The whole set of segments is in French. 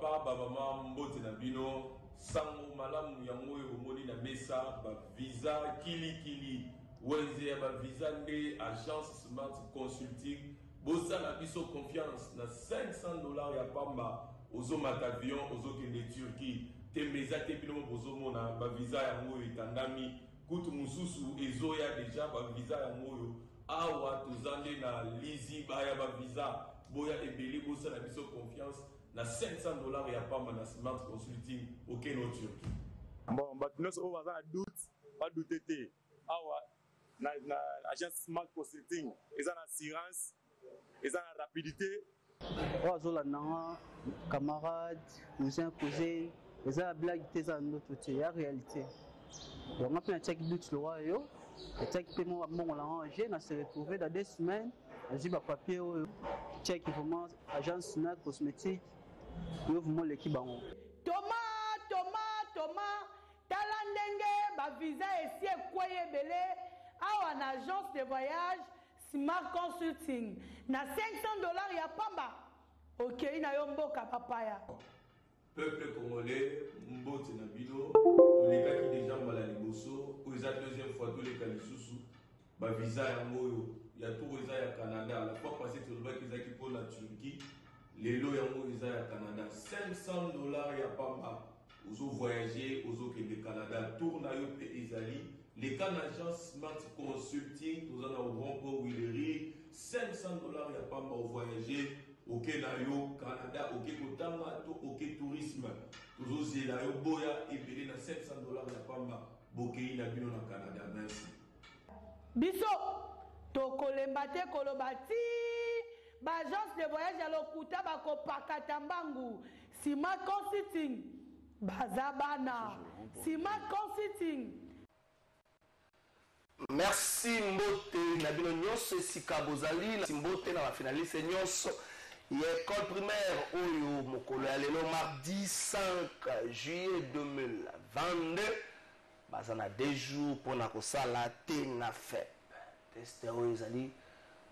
papa bamama mbote na bino sango malamu yango oyo omoni na mesa visa kili wenze ya visa nde agence Smart Consulting bosala biso confiance na $500 ya pamba ozomata avion ozokende Turquie tembeza te bino bozomona visa yango oyo etandami kutu mususu ezoya deja visa yango oyo awa tozande na lizi baya visa boya ebele bosala biso confiance na $500 ya pamba na Smart Consulting auquel au Turquie. Bon, nous on va pas douter. Awa na agence Smart Consulting, ils ont assurance, ils ont rapidité. Ozola nanga camarades, cousins, cousines, ils ont blague tes en notre côté, la réalité. Donc on a check doute le roi yo, check paiement bon on l'a on s'est retrouvé dans 2 semaines, j'ai pas papier check vraiment agence Smart Cosmétique. Thomas, Talandenge, ba visa ici et quoi belé, à une agence de voyage Smart Consulting. Na $500 ya pamba. Ok, ina yomboka papaya. Peuple congolais, mbote na bino, tous les gars qui déjà mal à liboso, ou la deuxième fois tous les cas sous ba visa ya moyo, ya tout visa ya Canada, la fois passée tout le bac qui pour la Turquie. Les lots yango ils à Canada $500 ya pamba ozo voyager ozo ke le Canada tourne yo pe ezali les cas d'agence Smart Consulting tous en au Grand Willery $500 ya pamba au voyager au Kenayo Canada au Kotanga to au tourisme tous zela yo boya et belé na $500 ya pamba bokei na bino na Canada. Merci biso to kolembate kolobati agence de voyage à l'Okuta bakopakata mbangu Smart Consulting bazabana Smart Consulting. Merci mbote na bino nyonso sika bozali na mbote na ba finaliste nyonso ya école primaire oyo mokolo ya lelo mardi 5 juillet 2022 bazana 2 jours pour na kosala te na FEP test oyo ezali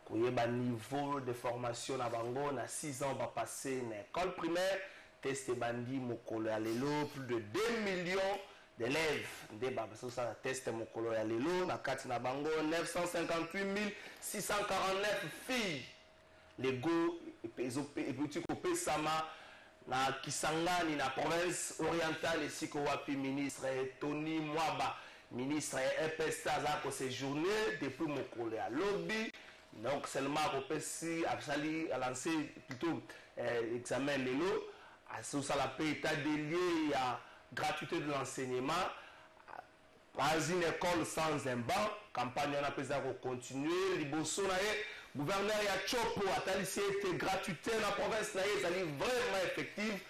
koyeba niveau de formation na bango na 6 ans va passer na école primaire test bandi mokolo ya lelo plus de 2 millions d'élèves nde babaso sa test mokolo ya lelo na kati na bango 958 649 filles lego eputi kopesama na Kisangani na province orientale esiko wapi ministre Tony Mwaba ministre EPST aza ko séjourner depuis mokolo ya lobby. Donc seulement Kopesi a lancé plutôt examen Lelo, à ce ça la paix état des lieux, il y a gratuité de l'enseignement, pas une école sans un banc, campagne on a pu continuer, Liboso gouverneur ya Chopo a talisé était gratuité dans la province na est vraiment effective.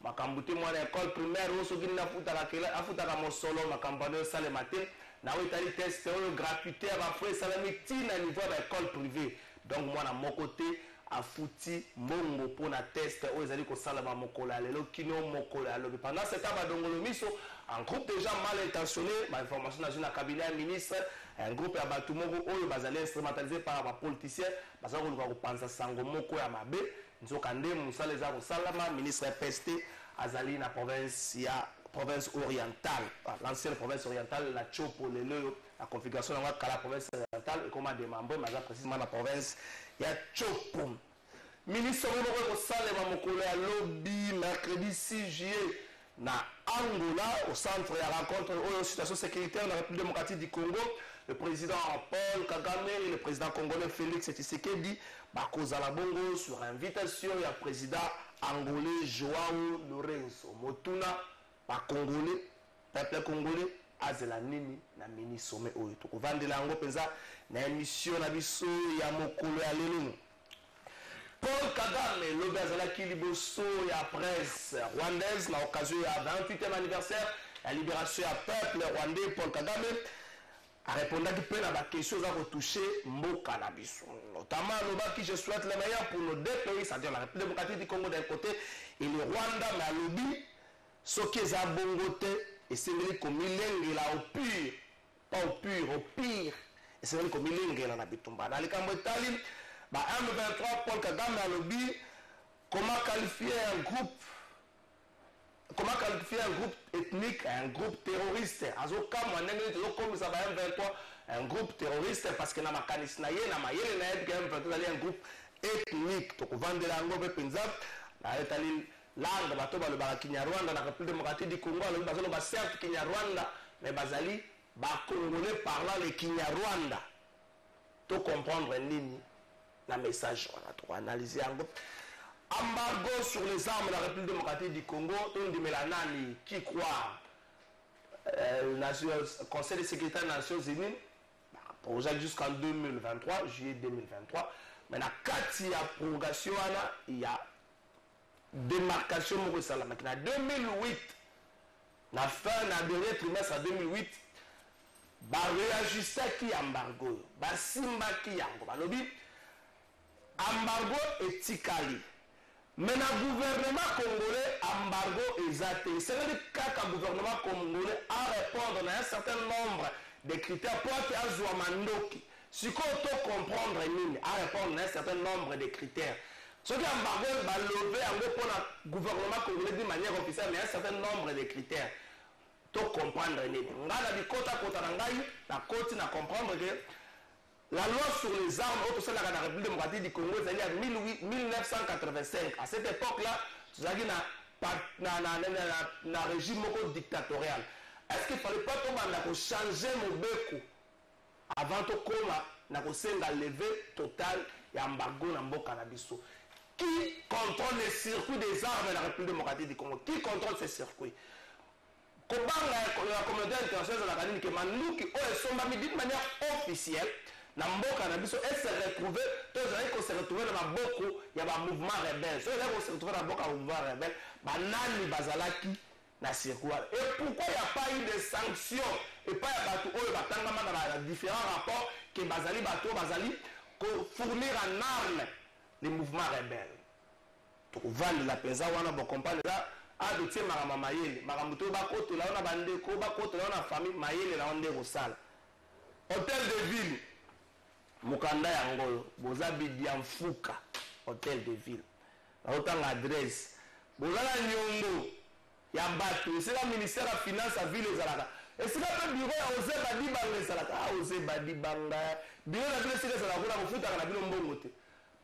Makambute moi l'école primaire au soki na futa la mosolo makambano sale matin na wetali test gratuité va faire salami tina niveau de l'école privée. Donc moi na mon côté a fouti mongo pour na test aux ezali ko sala ba mokola lelo kino mokola lobi pendant ce temps ba dongolo miso un groupe déjà mal intentionné ba information dans un cabinet ministre un groupe ya batu moko oyo bazali instrumentalisé par ba politiciens bazali ko panza sango moko ya mabe nzoka nde musala za ko salama ministre PST azali na province orientale l'ancienne province orientale la Chopo lelo la configuration de la province orientale et comment des membres mais précisément la province ya Chopo ministre moko ko salema mokolo ya lobby mercredi 6 juillet na Angola au centre de rencontre de situation sécuritaire dans la République démocratique du Congo. Le président Paul Kagame et le président congolais Félix Tshisekedi bakozala bongo sur invitation du président angolais Joao Lorenzo Motuna ba congolais peuple congolais azela nini na mini sommet oyo to kovandela yango penza na émission na biso ya mokolo ya lelo. Paul Kagame, le Bazalaki Liboso et la presse rwandaise, à l'occasion du 28e anniversaire de la libération du peuple rwandais, Paul Kagame a répondu qu'il peut y avoir des questions à retoucher Mboka Nabiso. Notamment, je souhaite le meilleur pour nos deux pays, c'est-à-dire la République démocratique du Congo d'un côté et le Rwanda, mais à l'obi, ce qui est à Bongote, et c'est vrai comme il est là au pire, pas au pur, au pire, et c'est vrai comme il est là dans Bitumba. Dans les Cambodgiens, M23, Paul Kagame a lobby, comment qualifier un groupe comment qualifier un groupe ethnique, un groupe terroriste. Un groupe terroriste parce que na makanisi na ye na mayele na ye un groupe ethnique. Donc vendre lango be Penzab na etali langue bato ba le ba Kinyarwanda na République démocratique du Congo le bazalo ba certes Kinyarwanda mais bazali ba congolais parlant le Kinyarwanda. To comprendre nini la message on a trop analysé en groupe. Embargo sur les armes de la République démocratique du Congo, on dit Mélanani qui croit Conseil de sécurité des Nations Unies, projet jusqu'en 2023, juillet 2023. Mais dans la prorogation, il y a démarcation Mokosalama. En 2008, la fin du dernier trimestre en 2008, il y a réajusté qui embargo, il y a simba qui embargo. Embargo et tikali. Mais le gouvernement congolais embargo exacté. C'est le cas que le gouvernement congolais a répondu à un certain nombre de critères pour que Azwa Mandoki. Si on peut comprendre, a répondu à un certain nombre de critères. Ce qui embargo va lever pour le gouvernement congolais de manière officielle, mais un certain nombre de critères. Pour comprendre, on a dit côte à côte la côte n'a comprendre que la loi sur les armes au sein de la République démocratique du Congo, c'est en 1985. À cette époque-là, tu as dit un régime dictatorial. Est-ce qu'il ne fallait pas changer mon béco avant de lever total et embargo dans le cannabis? Qui contrôle les circuits des armes de la République démocratique du Congo? Qui contrôle ces circuits? Comment la communauté internationale de la Canine qui m'a d'une manière officielle dans le cannabis, elle s'est retrouvée, on s'est retrouvé dans le boko, il y a un mouvement rebelle. Si on s'est retrouvé dans le mouvement rebelle, Nani Bazalaki na circuit. Et pourquoi il n'y a pas eu de sanctions et pas dans différents rapports que Bazali fournir en armes les mouvements rebelles? Donc, vendre la pesa, on a compagnie là. Ah, de tiens, Marama Mayele, Maramuto Bakote, là, on a bandé, Kobakote, là, on a famille, Mayele, là, on est au sale. Hôtel de ville, Mukanda Yango, Bozabi Diamfouka, hôtel de ville. Là, autant adresse. Bozala Nyongo, Yabatu, c'est le ministère de la Finance à Ville et Zalaka. Et c'est là que le bureau a osé Badibanga, Zalaka, a osé Badibanga. Bureau de la Ville et Zalaka, on a foutu à la ville en bon côté.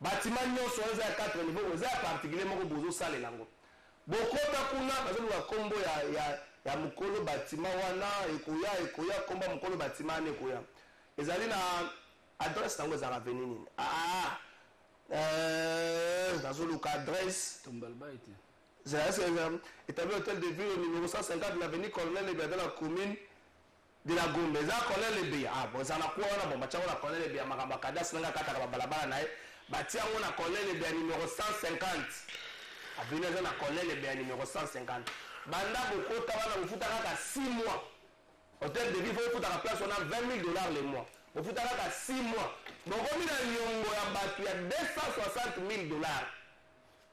Bâtiment Nyon, sur les 4 niveaux, on a particulièrement Bozo Sale Lango. Bokota kuna bazoluka kombo ya mukolo batima wana ekoya komba mukolo batima ne koya ezali na adresse tango za avenue nini bazoluka adresse Tombalba était c'est établi hôtel de ville au numéro 150 de l'avenue Colonel Lebia dans la commune de la Gombe za Colonel Lebia bon za na kwa wana bon bacha wana Colonel Lebia makamba kadas nanga kata ka balabala na batia wana Colonel Lebia numéro 150 avenue na Colonel Lebia numéro 150 banda bokota wana bofuta kaka 6 mois hôtel de ville faut futa la place on a $20,000 le mois bofuta kaka 6 mois bokomi na nyongo ya batu ya $260,000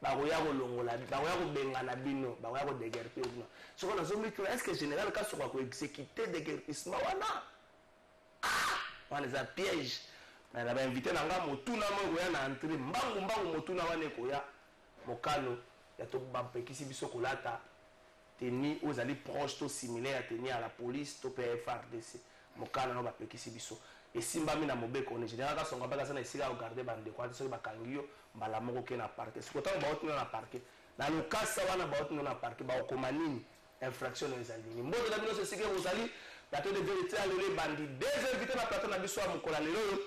bakoya kolongola bakoya kobengana bino bakoya kodeguerpe bino soko nazomikila est ce que général kasoka koexécuter déguerpissement wana wana eza piège mais na bainvité na nga motuna mo koya na entrée mbangu motuna wana ekoya mokano ya to bapekisi biso kolata teni ozali proche to similaire à tenir à la police to PFRDC mokano no bapekisi biso esimbami na mobeko ne général kasonga baka sana esika au garder bande kwa soki bakangi yo mbala moko ke na parquet sikota baotina na parquet na lokasa wana baotina na parquet ba okoma nini infraction ezali nini mbote na bino sesike ozali plateau de vérité à lele bandi deux invités na plateau na biso ya mokola lelo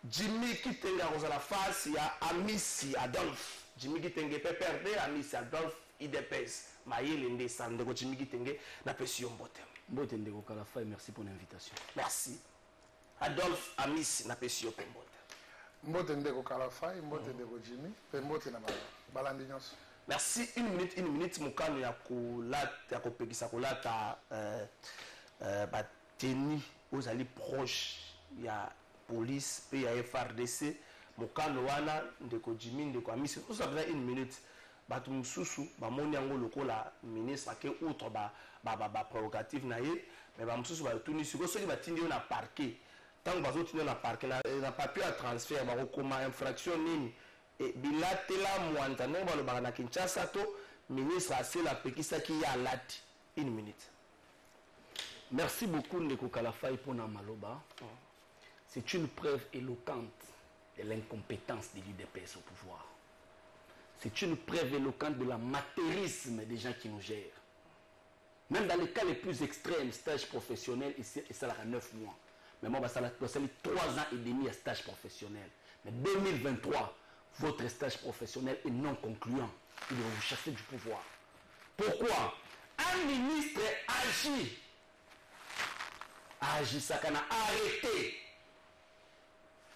Jimmy Kitenga kozala face ya Amisi Adolphe Jimmy Kitenge PPRD Amisi Adolphe IDPS Mayele Nde Sandeko Jimmy Kitenge na pesi mbote Mbote Ndeko Kalafa et merci pour l'invitation. Merci Adolphe Amisi na pesi mbote Mbote Ndeko Kalafa mbote Ndeko Jimmy pe mbote na balandi nyonso. Merci une minute mukano ya kolata ya kopekisa kolata bateni ozali proche ya police pe ya FRDC mukano wana Ndeko Jimmy Ndeko Amisi ça prend une minute batu mususu bamoni yango lokola ministre ake outre ba prérogative na ye mais ba mususu ba tuni siko soki batindi yo na parquet tant bazo tindi na parquet na papier à transfert ba kokoma infraction nini e bilatela mwanta no ba lo ba na Kinshasa to ministre Asela Pekisaki ya Lati. 1 minute. Merci beaucoup Ndeko Kalafai pour Maloba. C'est une preuve éloquente de l'incompétence de l'UDPS au pouvoir. C'est une preuve éloquente de l'amateurisme des gens qui nous gèrent. Même dans les cas les plus extrêmes, stage professionnel, ça a 9 mois. Mais moi, ça a 3 ans et demi à stage professionnel. Mais 2023, votre stage professionnel est non concluant. Il doit vous chasser du pouvoir. Pourquoi? Un ministre agit, ça qu'on a arrêté.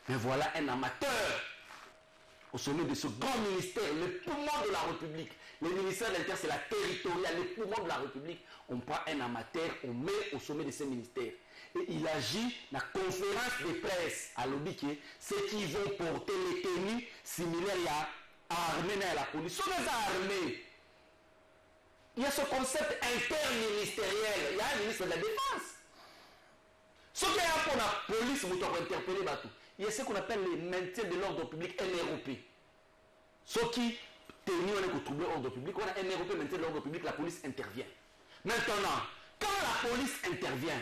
Mais voilà un amateur au sommet de ce grand ministère, le poumon de la République. Le ministère de l'Intérieur, c'est la territoriale, le poumon de la République. On prend un amateur, on met au sommet de ce ministère. Et il agit dans la conférence de presse à l'Obiké, ceux qui vont porter les tenues similaires à l'armée et à la police. Ce sont des armées. Il y a ce concept interministériel. Il y a un ministre de la Défense. Ce qui est pour la police, vous devez interpeller Batou. Il y a ce qu'on appelle les maintiens de l'ordre public, NROP. Ce qui tenus on est trouble l'ordre public, on a NROP, maintien de l'ordre public, la police intervient. Maintenant, quand la police intervient,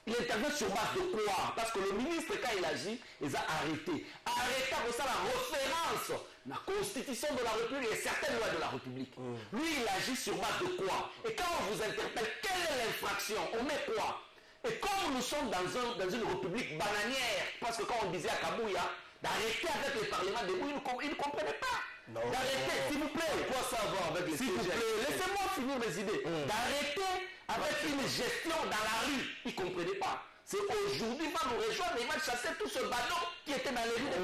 il intervient sur base de quoi? Parce que le ministre, quand il agit, il a arrêté. Arrêté pour ça la référence, la constitution de la République et certaines lois de la République. Lui, il agit sur base de quoi? Et quand on vous interpelle, quelle est l'infraction? On met quoi? Et comme nous sommes dans une république bananière, parce que quand on disait à Kabouya d'arrêter avec les parlements de Bouy, ils ne comprenaient pas. D'arrêter, s'il vous plaît. Quoi ça va avec les S'il vous plaît, laissez-moi finir mes idées. D'arrêter avec une gestion dans la rue, ils ne comprenaient pas. C'est aujourd'hui, il va nous rejoindre, il va chasser tout ce ballon qui était dans les rues de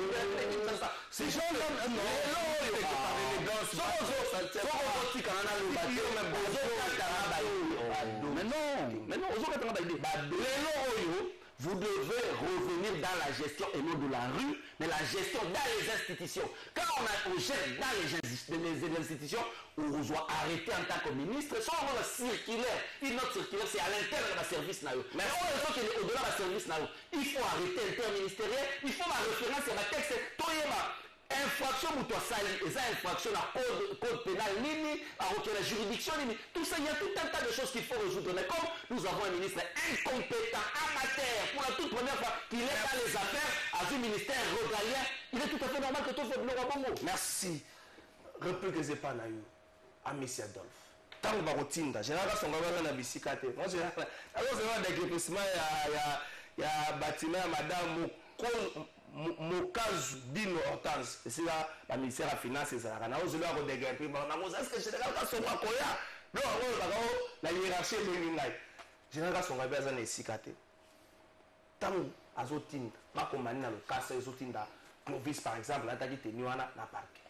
tout ça. Ces gens-là, mais non, vous devez revenir dans la gestion et non de la rue, mais la gestion dans les institutions. Quand on gère dans les institutions, on doit arrêter en tant que ministre. Soit on va circulaire, une autre circulaire, c'est à l'intérieur de la service. Mais on est au-delà de la service. Il faut arrêter l'interministériel, il faut la référence à la texte. Infraction ou toi sali, et ça infraction à code pénal, à la juridiction, tout ça, il y a tout un tas de choses qu'il faut résoudre. Mais comme nous avons un ministre incompétent, amateur, pour la toute première fois qu'il est dans les affaires, à un ministère régalien, il est tout à fait normal que tout soit de l'Europe. Merci. Réplique que pas na yo. Amici Adolphe. Tant que barotinda, général son gouvernement na bisikate. Moi je alors c'est un dégressement il y a bâtiment madame Mokazu Bino Hortense. C'est là la ministère des Finances ça na ozo le redégrimper na ozo est-ce que général ka songa koya. Non, la hiérarchie est l'ingay. Général son gouvernement na bisikate. Tant azotinda, ba komani na le cas azotinda. Clovis par exemple, l'attaque tenu na parc.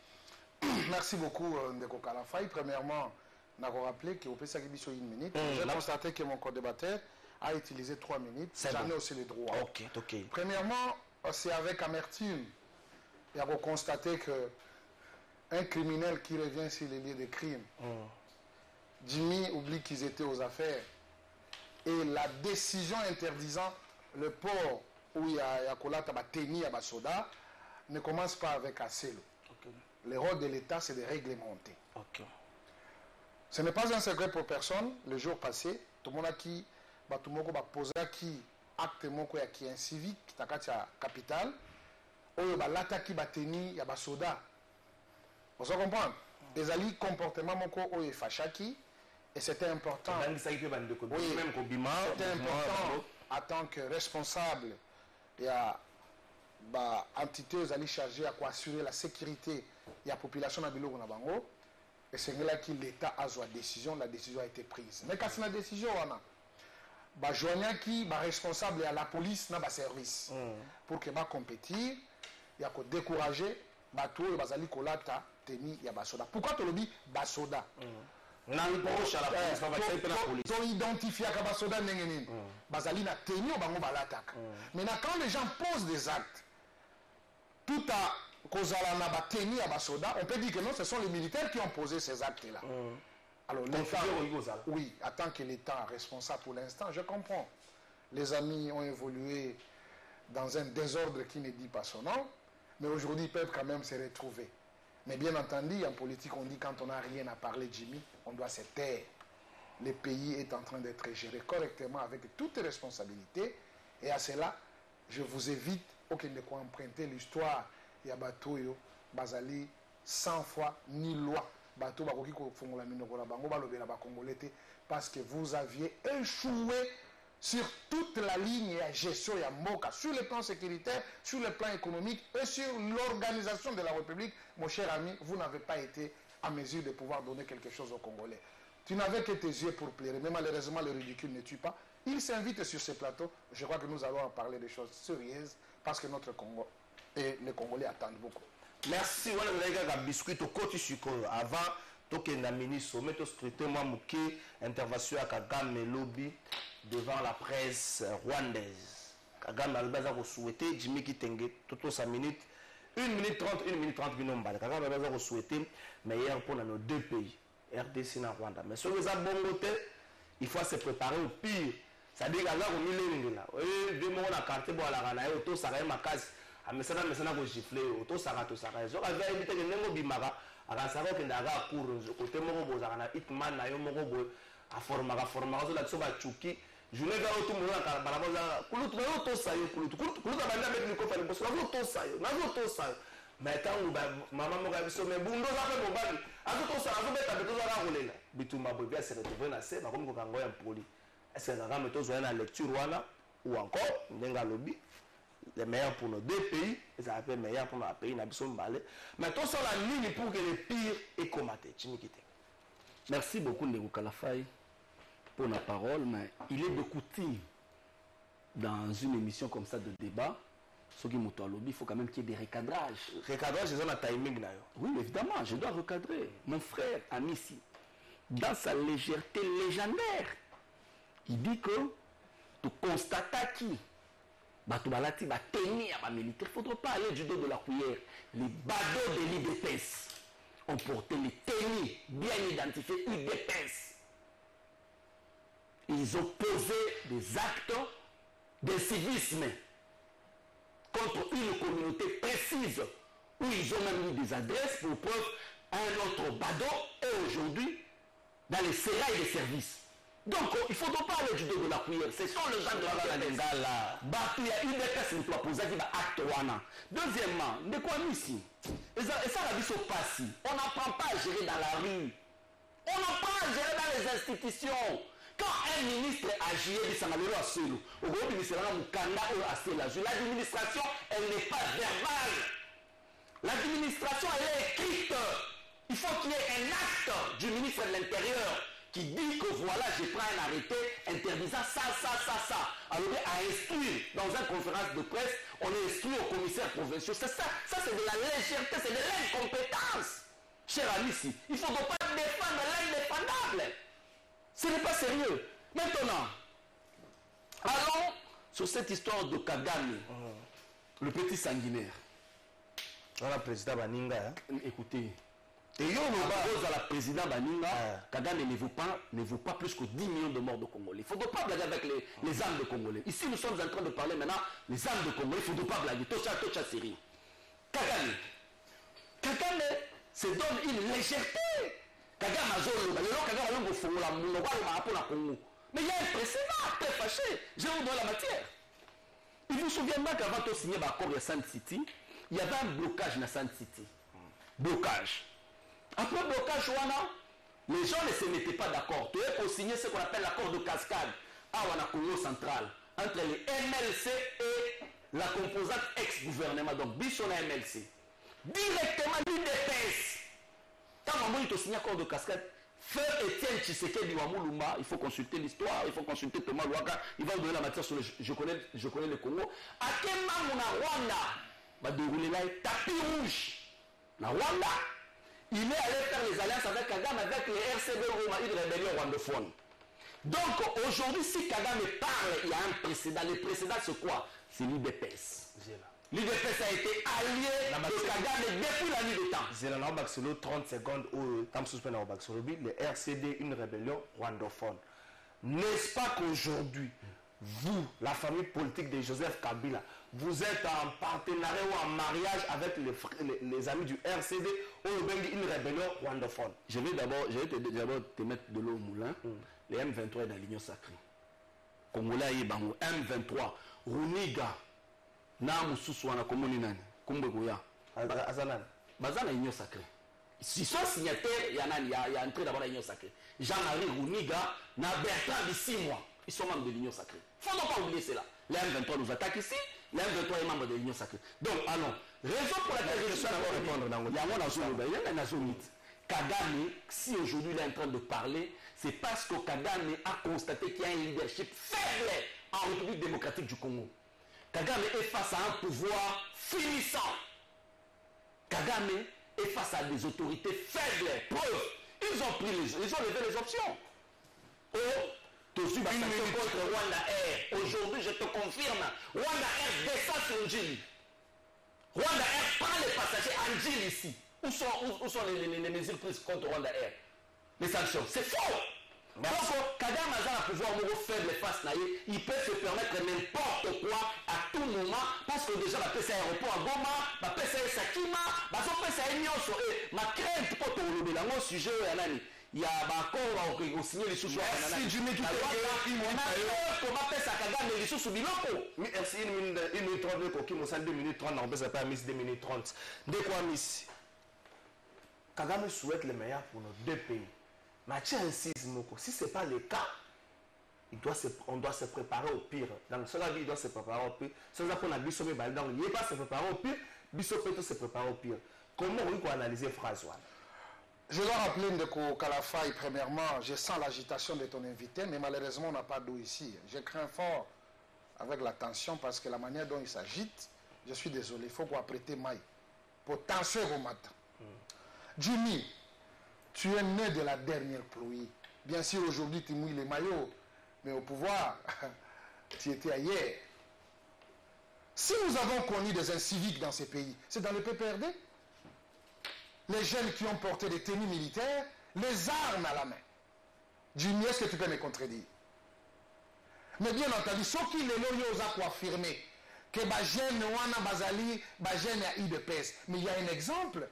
Merci beaucoup, Ndeko Kalafai. Premièrement, je vais rappeler qu'au PSAGB sur 1 minute, j'ai constaté que mon co-débatteur a utilisé 3 minutes. J'en ai aussi le droit. Ok. Premièrement, c'est avec amertume. Il a constaté qu'un criminel qui revient sur les lieux de crime, Jimmy oublie qu'ils étaient aux affaires. Et la décision interdisant le port où il y a Kolata Bateni à Soda ne commence pas avec Asselo. Le rôle de l'État, c'est de réglementer. Ce n'est pas un secret pour personne. Le jour passé, tout le monde a qui posé qui acte qui est un civique qui est la capitale, où l'attaque qui bateni ya basoda. Vous comprenez? Les alliés comportement où est fachaki et c'était important. Oui, c'était important en tant que responsable et à entité aux alliés chargés à assurer la sécurité de la population de Biloko na bango. Et c'est là que l'État a sa décision, la décision a été prise. Mais quand c'est la décision, on a joignant qui responsable à la police dans le service pour que va compétir, il y a que décourager bateau et bazali kolata teni ya basoda. Pourquoi tu le dis basoda? Ils ont identifié que basoda n'engeni bazali na teni au bango balatak. Maintenant quand les gens posent des actes, tout à Kozala na bateni à basoda, on peut dire que non, ce sont les militaires qui ont posé ces actes-là. Alors l'État, oui, en tant que l'État responsable pour l'instant, je comprends. Les amis ont évolué dans un désordre qui ne dit pas son nom, mais aujourd'hui ils peuvent quand même se retrouver. Mais bien entendu, en politique, on dit quand on n'a rien à parler, Jimmy, on doit se taire. Le pays est en train d'être géré correctement avec toutes les responsabilités. Et à cela, je vous évite aucun de quoi emprunter l'histoire. Il y a Batoyo, Bazali, 100 fois, ni loi. Bato Bakoki Fongola Minokola Bango, Balobela Bakongolais, parce que vous aviez échoué sur toute la ligne de gestion de Moka, sur le plan sécuritaire, sur le plan économique et sur l'organisation de la République. Mon cher ami, vous n'avez pas été à mesure de pouvoir donner quelque chose aux Congolais. Tu n'avais que tes yeux pour plaire, mais malheureusement le ridicule ne tue pas. Il s'invite sur ce plateau. Je crois que nous allons en parler des choses sérieuses parce que notre Congo et les Congolais attendent beaucoup. Merci. Avant, toke na ministre, mais to scruté moi muke intervention à Kagame lobby devant la presse rwandaise. Kagame albaza ko souhaiter Jimmy Kitenge toto 5 minutes, 1 minute 30 binomba. Kagame albaza ko souhaiter meilleur pour nos deux pays, RDC et Rwanda. Mais sur les abongote, il faut se préparer au pire. Ça dit gaza ko milenge là. Deux mois na carte bo la rana auto ça ma case. Amesana ko gifler auto ça to ça. Je vais éviter que nengo bimara. Akasaka ke ndaga cour côté moko bozaka na hitman na yo moko bo aforma so la tsoba chuki journée ga otu mo na balaboza kulutu na to sayo kulutu banda met ni ko fali boso na to sayo mais tangu ba mama mo ga biso me bundo za pe bobali azo to sayo azo beta beto za ga kolela bituma bo bia se retrouver na se ba komi ko kango ya poli est-ce que nga meto zo na lecture wana ou encore ndenga lobby les meilleurs pour nos deux pays, et ça fait meilleur pour notre pays, mais tout ça la ligne pour que le pire est combattu. Merci beaucoup, Ndeko Kalafay, pour la parole, mais il est de coutume dans une émission comme ça de débat, ce qui il faut quand même qu'il y ait des recadrages. Recadrage, c'est un timing. Oui, évidemment, je dois recadrer. Mon frère, Amissi, dans sa légèreté légendaire, il dit que tu constates qui Batubalati va tenir à militaire. Il ne faudra pas aller du dos de la cuillère. Les badauds de l'IDPS ont porté les tennis bien identifiés IDPS. Ils ont posé des actes de civisme contre une communauté précise où ils ont même mis des adresses pour preuve un autre badaud et aujourd'hui dans les sérails de services. Donc, il ne faudra pas aller du dos de la cuillère. Ce sont les gens de la Lingala. Il y a une des personnes qui doit poser qui va acte. Deuxièmement, de quoi ici? Et ça, la vie se passe. On n'apprend pas à gérer dans la rue. On apprend à gérer dans les institutions. Quand un ministre agit, il s'en allait à solo. Au gros ministre, l'administration, elle n'est pas verbale. L'administration, elle est écrite. Il faut qu'il y ait un acte du ministre de l'Intérieur qui dit que voilà, je prends un arrêté interdisant ça. Alors, à instruire dans une conférence de presse, on est instruit au commissaire provincial. C'est ça c'est de la légèreté, c'est de l'incompétence. Cher ami, ici, il ne faut pas défendre l'indéfendable. Ce n'est pas sérieux. Maintenant, allons sur cette histoire de Kagame, le petit sanguinaire. Voilà, président Baninga. Écoutez. Et à la président Baninga, Kagame ne vaut pas plus que 10 millions de morts de Congolais. Il ne faut pas blaguer avec les âmes de Congolais. Ici, nous sommes en train de parler maintenant des âmes de Congolais. Il ne faut pas blaguer. Tocha série. Kagame se donne une légèreté. Kagame a zolo. Mais il y a un précédent très fâché. Je vous donne la matière. Il vous souviendra qu'avant de signer l'accord de Sand City, il y avait un blocage dans Sand City. Blocage. Après le blocage, les gens ne se mettaient pas d'accord. Tu es pour signer ce qu'on appelle l'accord de cascade à Congo central entre les MLC et la composante ex-gouvernement. Donc, Bichona MLC. Directement l'UDPS. Quand on a signé l'accord de cascade, Feu Etienne Tshisekedi Wamulumba, il faut consulter l'histoire, il faut consulter Thomas Louaka, il va vous donner la matière sur le je connais le Congo. À quel moment Rwanda va dérouler là tapis rouge. La Rwanda, il est allé faire les alliances avec Kagame, avec les RCD Roma, une rébellion rwandophone. Donc aujourd'hui, si Kagame parle, il y a un précédent. Le précédent, c'est quoi? C'est l'IDPS. L'IDPS a été allié de Kagame depuis la nuit des temps. Zélana Baxolo, 30 secondes, où le RCD, une rébellion rwandophone. N'est-ce pas qu'aujourd'hui, vous, la famille politique de Joseph Kabila, vous êtes en partenariat ou en mariage avec les amis du RCD ou une rébellion rwandophone. Je vais d'abord te mettre de l'eau au moulin. Les M23 est dans l'Union sacrée. Congolais est bango M23. Runiga. Na mususu wana komoni nani? Kumbe koya. Azanan. Bazana l'Union sacrée. S'ils sont signataires, il y a entré d'abord dans l'Union sacrée. Jean-Marie Runiga, na Bertrand de 6 mois. Ils sont membres de l'Union sacrée. Il ne faut pas oublier cela. Les M23 nous attaquent ici. Les M23 est membre de l'Union sacrée. Donc, allons. Raison pour laquelle je suis d'accord répondre dans il y a la nation mythe. Kagame, si aujourd'hui il est en train de parler, c'est parce que Kagame a constaté qu'il y a un leadership faible en République démocratique du Congo. Kagame est face à un pouvoir finissant. Kagame est face à des autorités faibles. Preuve, ils ont levé les options. Oh, contre Rwanda Air. Aujourd'hui, je te confirme, Rwanda Air descend sur Njili. Rwanda Air prend les passagers en Njili ici. Où sont les mesures prises contre Rwanda Air? Les sanctions. C'est faux. Donc, Kagame a un pouvoir faible face à lui. Il peut se permettre n'importe quoi à tout moment. Parce que déjà, la PCA aéroport à Goma, la PCA Sakima, la PCA Nyonso. Ma crainte pour le sujet, il y a encore signé les sous-soins. Merci, Jimmy, tout merci, 1 minute 30, coquille, 2 minutes 30, on peut pas miss 2 minutes 30. De quoi miss? Kagame souhaite le meilleur pour nos deux pays. Mais si ce n'est pas le cas, on doit se préparer au pire. Dans cela, il doit se préparer au pire. C'est ça qu'on a dit, il ne peut pas se préparer au pire, il peut se préparer au pire. Comment on peut analyser François? Je dois rappeler Ndeko Kalafaï, premièrement, je sens l'agitation de ton invité, mais malheureusement, on n'a pas d'eau ici. Je crains fort avec la tension parce que la manière dont il s'agite, je suis désolé, il faut qu'on prêter maille. Pour tenser au matin. Jimmy, tu es né de la dernière pluie. Bien sûr, aujourd'hui, tu mouilles les maillots, mais au pouvoir, tu étais ailleurs. Si nous avons connu des inciviques dans ces pays, c'est dans le PPRD. Les jeunes qui ont porté des tenues militaires, les armes à la main. Jimmy, est-ce que tu peux me contredire? Mais bien entendu, ce qui les loyaux a affirmé que les jeunes wana bazali, les jeunes a IDPS. Mais il y a un exemple.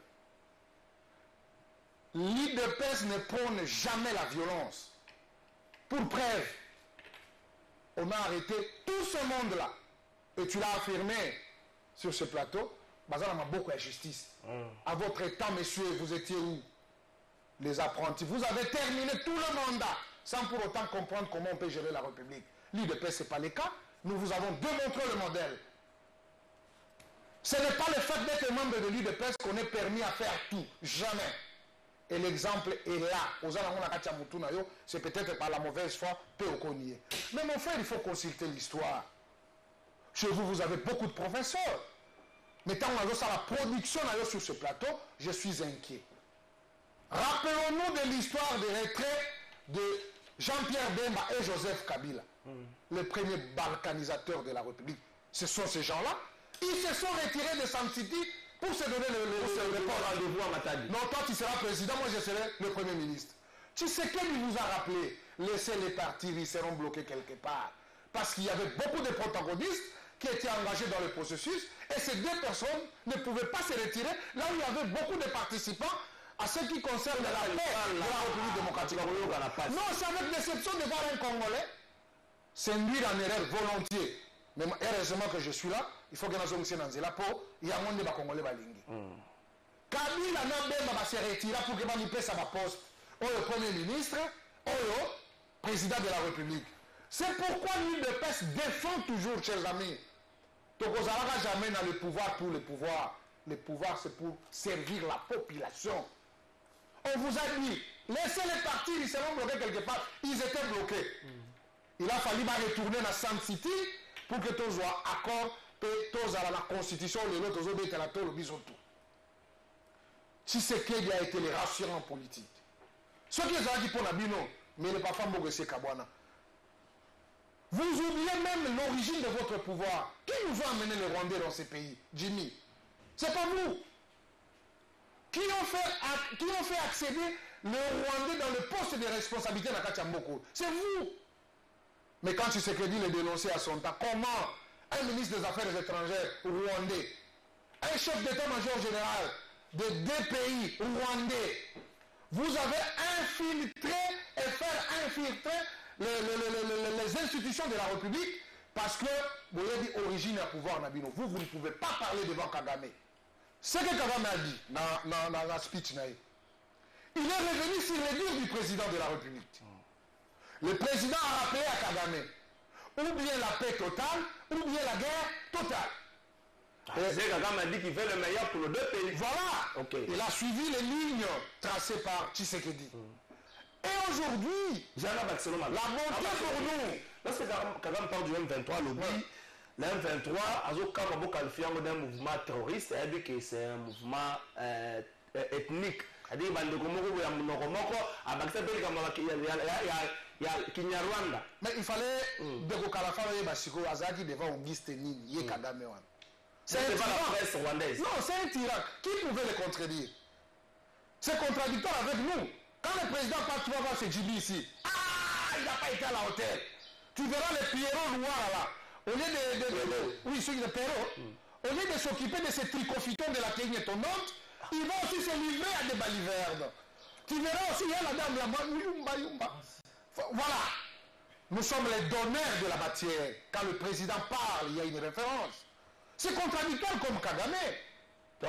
L'IDPS ne prône jamais la violence. Pour preuve, on a arrêté tout ce monde-là. Et tu l'as affirmé sur ce plateau. Bazar a beaucoup de justice. À votre temps, messieurs, vous étiez où? Les apprentis. Vous avez terminé tout le mandat sans pour autant comprendre comment on peut gérer la République. L'IDPS, ce n'est pas le cas. Nous vous avons démontré le modèle. Ce n'est pas le fait d'être membre de l'IDPS qu'on est permis à faire tout. Jamais. Et l'exemple est là. C'est peut-être par la mauvaise foi, peu au cogné. Mais mon frère, il faut consulter l'histoire. Chez vous, vous avez beaucoup de professeurs. Mais tant qu'on a la production sur ce plateau, je suis inquiet. Rappelons-nous de l'histoire des retraits de Jean-Pierre Bemba et Joseph Kabila, les premiers balkanisateurs de la République. Ce sont ces gens-là. Ils se sont retirés de San City pour se donner le rendez-vous à Matadi. Non, toi tu seras président, moi je serai le Premier ministre. Tu sais qu'il nous a rappelé, laissez-les partir, ils seront bloqués quelque part. Parce qu'il y avait beaucoup de protagonistes qui étaient engagés dans le processus et ces deux personnes ne pouvaient pas se retirer là où il y avait beaucoup de participants à ce qui concerne la paix de la République démocratique. Non, c'est avec déception de voir un Congolais s'induire en erreur volontiers. Mais heureusement que je suis là, il faut que nous soyons dans la peau, il y a un monde de Congolais balingi. Kabila Nabemba va se retirer pour que nous passe à poste au Premier ministre, au président de la République. C'est pourquoi l'UDPS défend toujours, chers amis. Donc on n'aura jamais dans le pouvoir pour le pouvoir. Le pouvoir, c'est pour servir la population. On vous a dit, laissez-les partir, ils seront bloqués quelque part. Ils étaient bloqués. Il a fallu retourner dans San City pour que tous soient accord et tous à la constitution, les autres étaient là, tous le bisoutou. Si c'est qu'il a été les rassurants politiques. Ce qui ont dit pour Nabino, mais il n'est pas femme c'est Kabwana. Vous oubliez même l'origine de votre pouvoir. Qui nous a amené les Rwandais dans ces pays? Jimmy. C'est pas vous. Qui ont fait accéder le Rwandais dans le poste de responsabilité dans Kachamboko? C'est vous. Mais quand Tshisekedi le dénonçait à son temps, comment un ministre des Affaires étrangères rwandais, un chef d'état-major général de 2 pays rwandais, vous avez infiltré et faire infiltrer les institutions de la République parce que vous avez dit origine à pouvoir Nabino. Vous ne pouvez pas parler devant Kagame. Ce que Kagame a dit dans la speech, il est revenu sur les dires du président de la République. Le président a rappelé à Kagame ou bien la paix totale ou bien la guerre totale. Kagame a dit qu'il fait le meilleur pour les 2 pays. Voilà. Okay. Il a suivi les lignes tracées par Tshisekedi. Et aujourd'hui, la montée pour nous. Lorsque Kagame parle du M23, lobby, le M23 a qualifié d'un mouvement terroriste, il dit que c'est un mouvement ethnique. Il dit qu'il y a Rwanda. Mais il fallait de Kalafa et Basiko Azaki devant Auguste Nini, Yé Kagame. C'est pas la presse rwandaise. Non, c'est un tyran. Qui pouvait le contredire? C'est contradictoire avec nous. Quand le président part, tu vas voir ce Djibi ici. Ah, il n'a pas été à la hauteur. Tu verras les Pierrot noirs là. Au lieu de oui, ceux qui le Pierrot. Au lieu de s'occuper de ces tricofitons de la Kenya étonnante, ils vont aussi se livrer à des balivernes. Tu verras aussi, il y a la dame là, Yumba. Voilà. Nous sommes les donneurs de la matière. Quand le président parle, il y a une référence. C'est contradictoire comme Kagame. C'est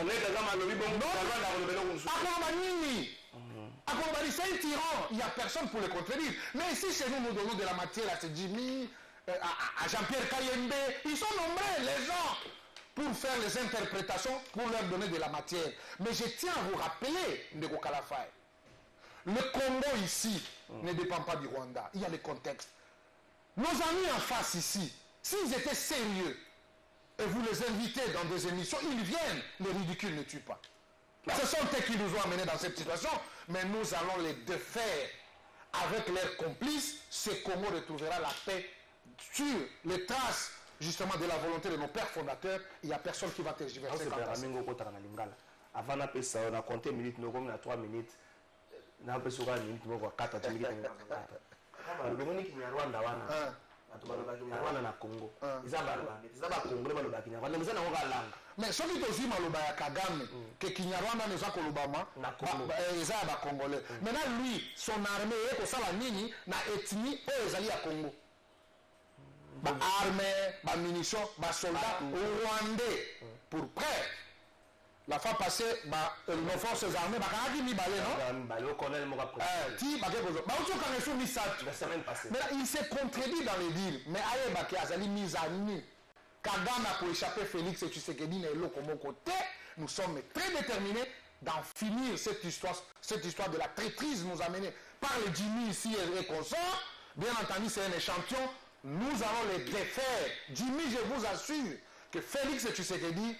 un tyran, il n'y a personne pour le contredire. Mais ici, chez nous, nous donnons de la matière à Jimmy, à Jean-Pierre Kayembe. Ils sont nombreux, les gens, pour faire les interprétations, pour leur donner de la matière. Mais je tiens à vous rappeler, Ndeko Kalafay, le Congo ici ne dépend pas du Rwanda. Il y a le contexte. Nos amis en face ici, s'ils étaient sérieux, et vous les invitez dans des émissions, ils viennent, les ridicules ne tuent pas. Ce sont eux qui nous ont amenés dans cette situation, mais nous allons les défaire. Avec leurs complices, ce Congo retrouvera la paix sur les traces justement de la volonté de nos pères fondateurs. Il n'y a personne qui va tergiverser. Avant on a compté minutes, nous avons 3 minutes. Nous avons 4 minutes. Mais ce qui est aussi Maloba Kagame, que Kinyarwanda ne soit Kolobama, ils ont Congolais. Maintenant, lui, son armée est comme ça, la Nini, na ethnie, eux, ils à Congo. Armée, munitions, soldats rwandais pour prêt. La fois passée, nos forces armées, mais il s'est contredit dans les deals. Mais Azali mise à nu. Kagame a pour échapper Félix et Tshisekedi n'est l'eau comme côté. Nous sommes très déterminés d'en finir cette histoire de la traîtrise nous amenée par les Jimmy ici et consorts. Bien entendu, c'est un échantillon. Nous allons les défaire. Jimmy, je vous assure que Félix et Tshisekedi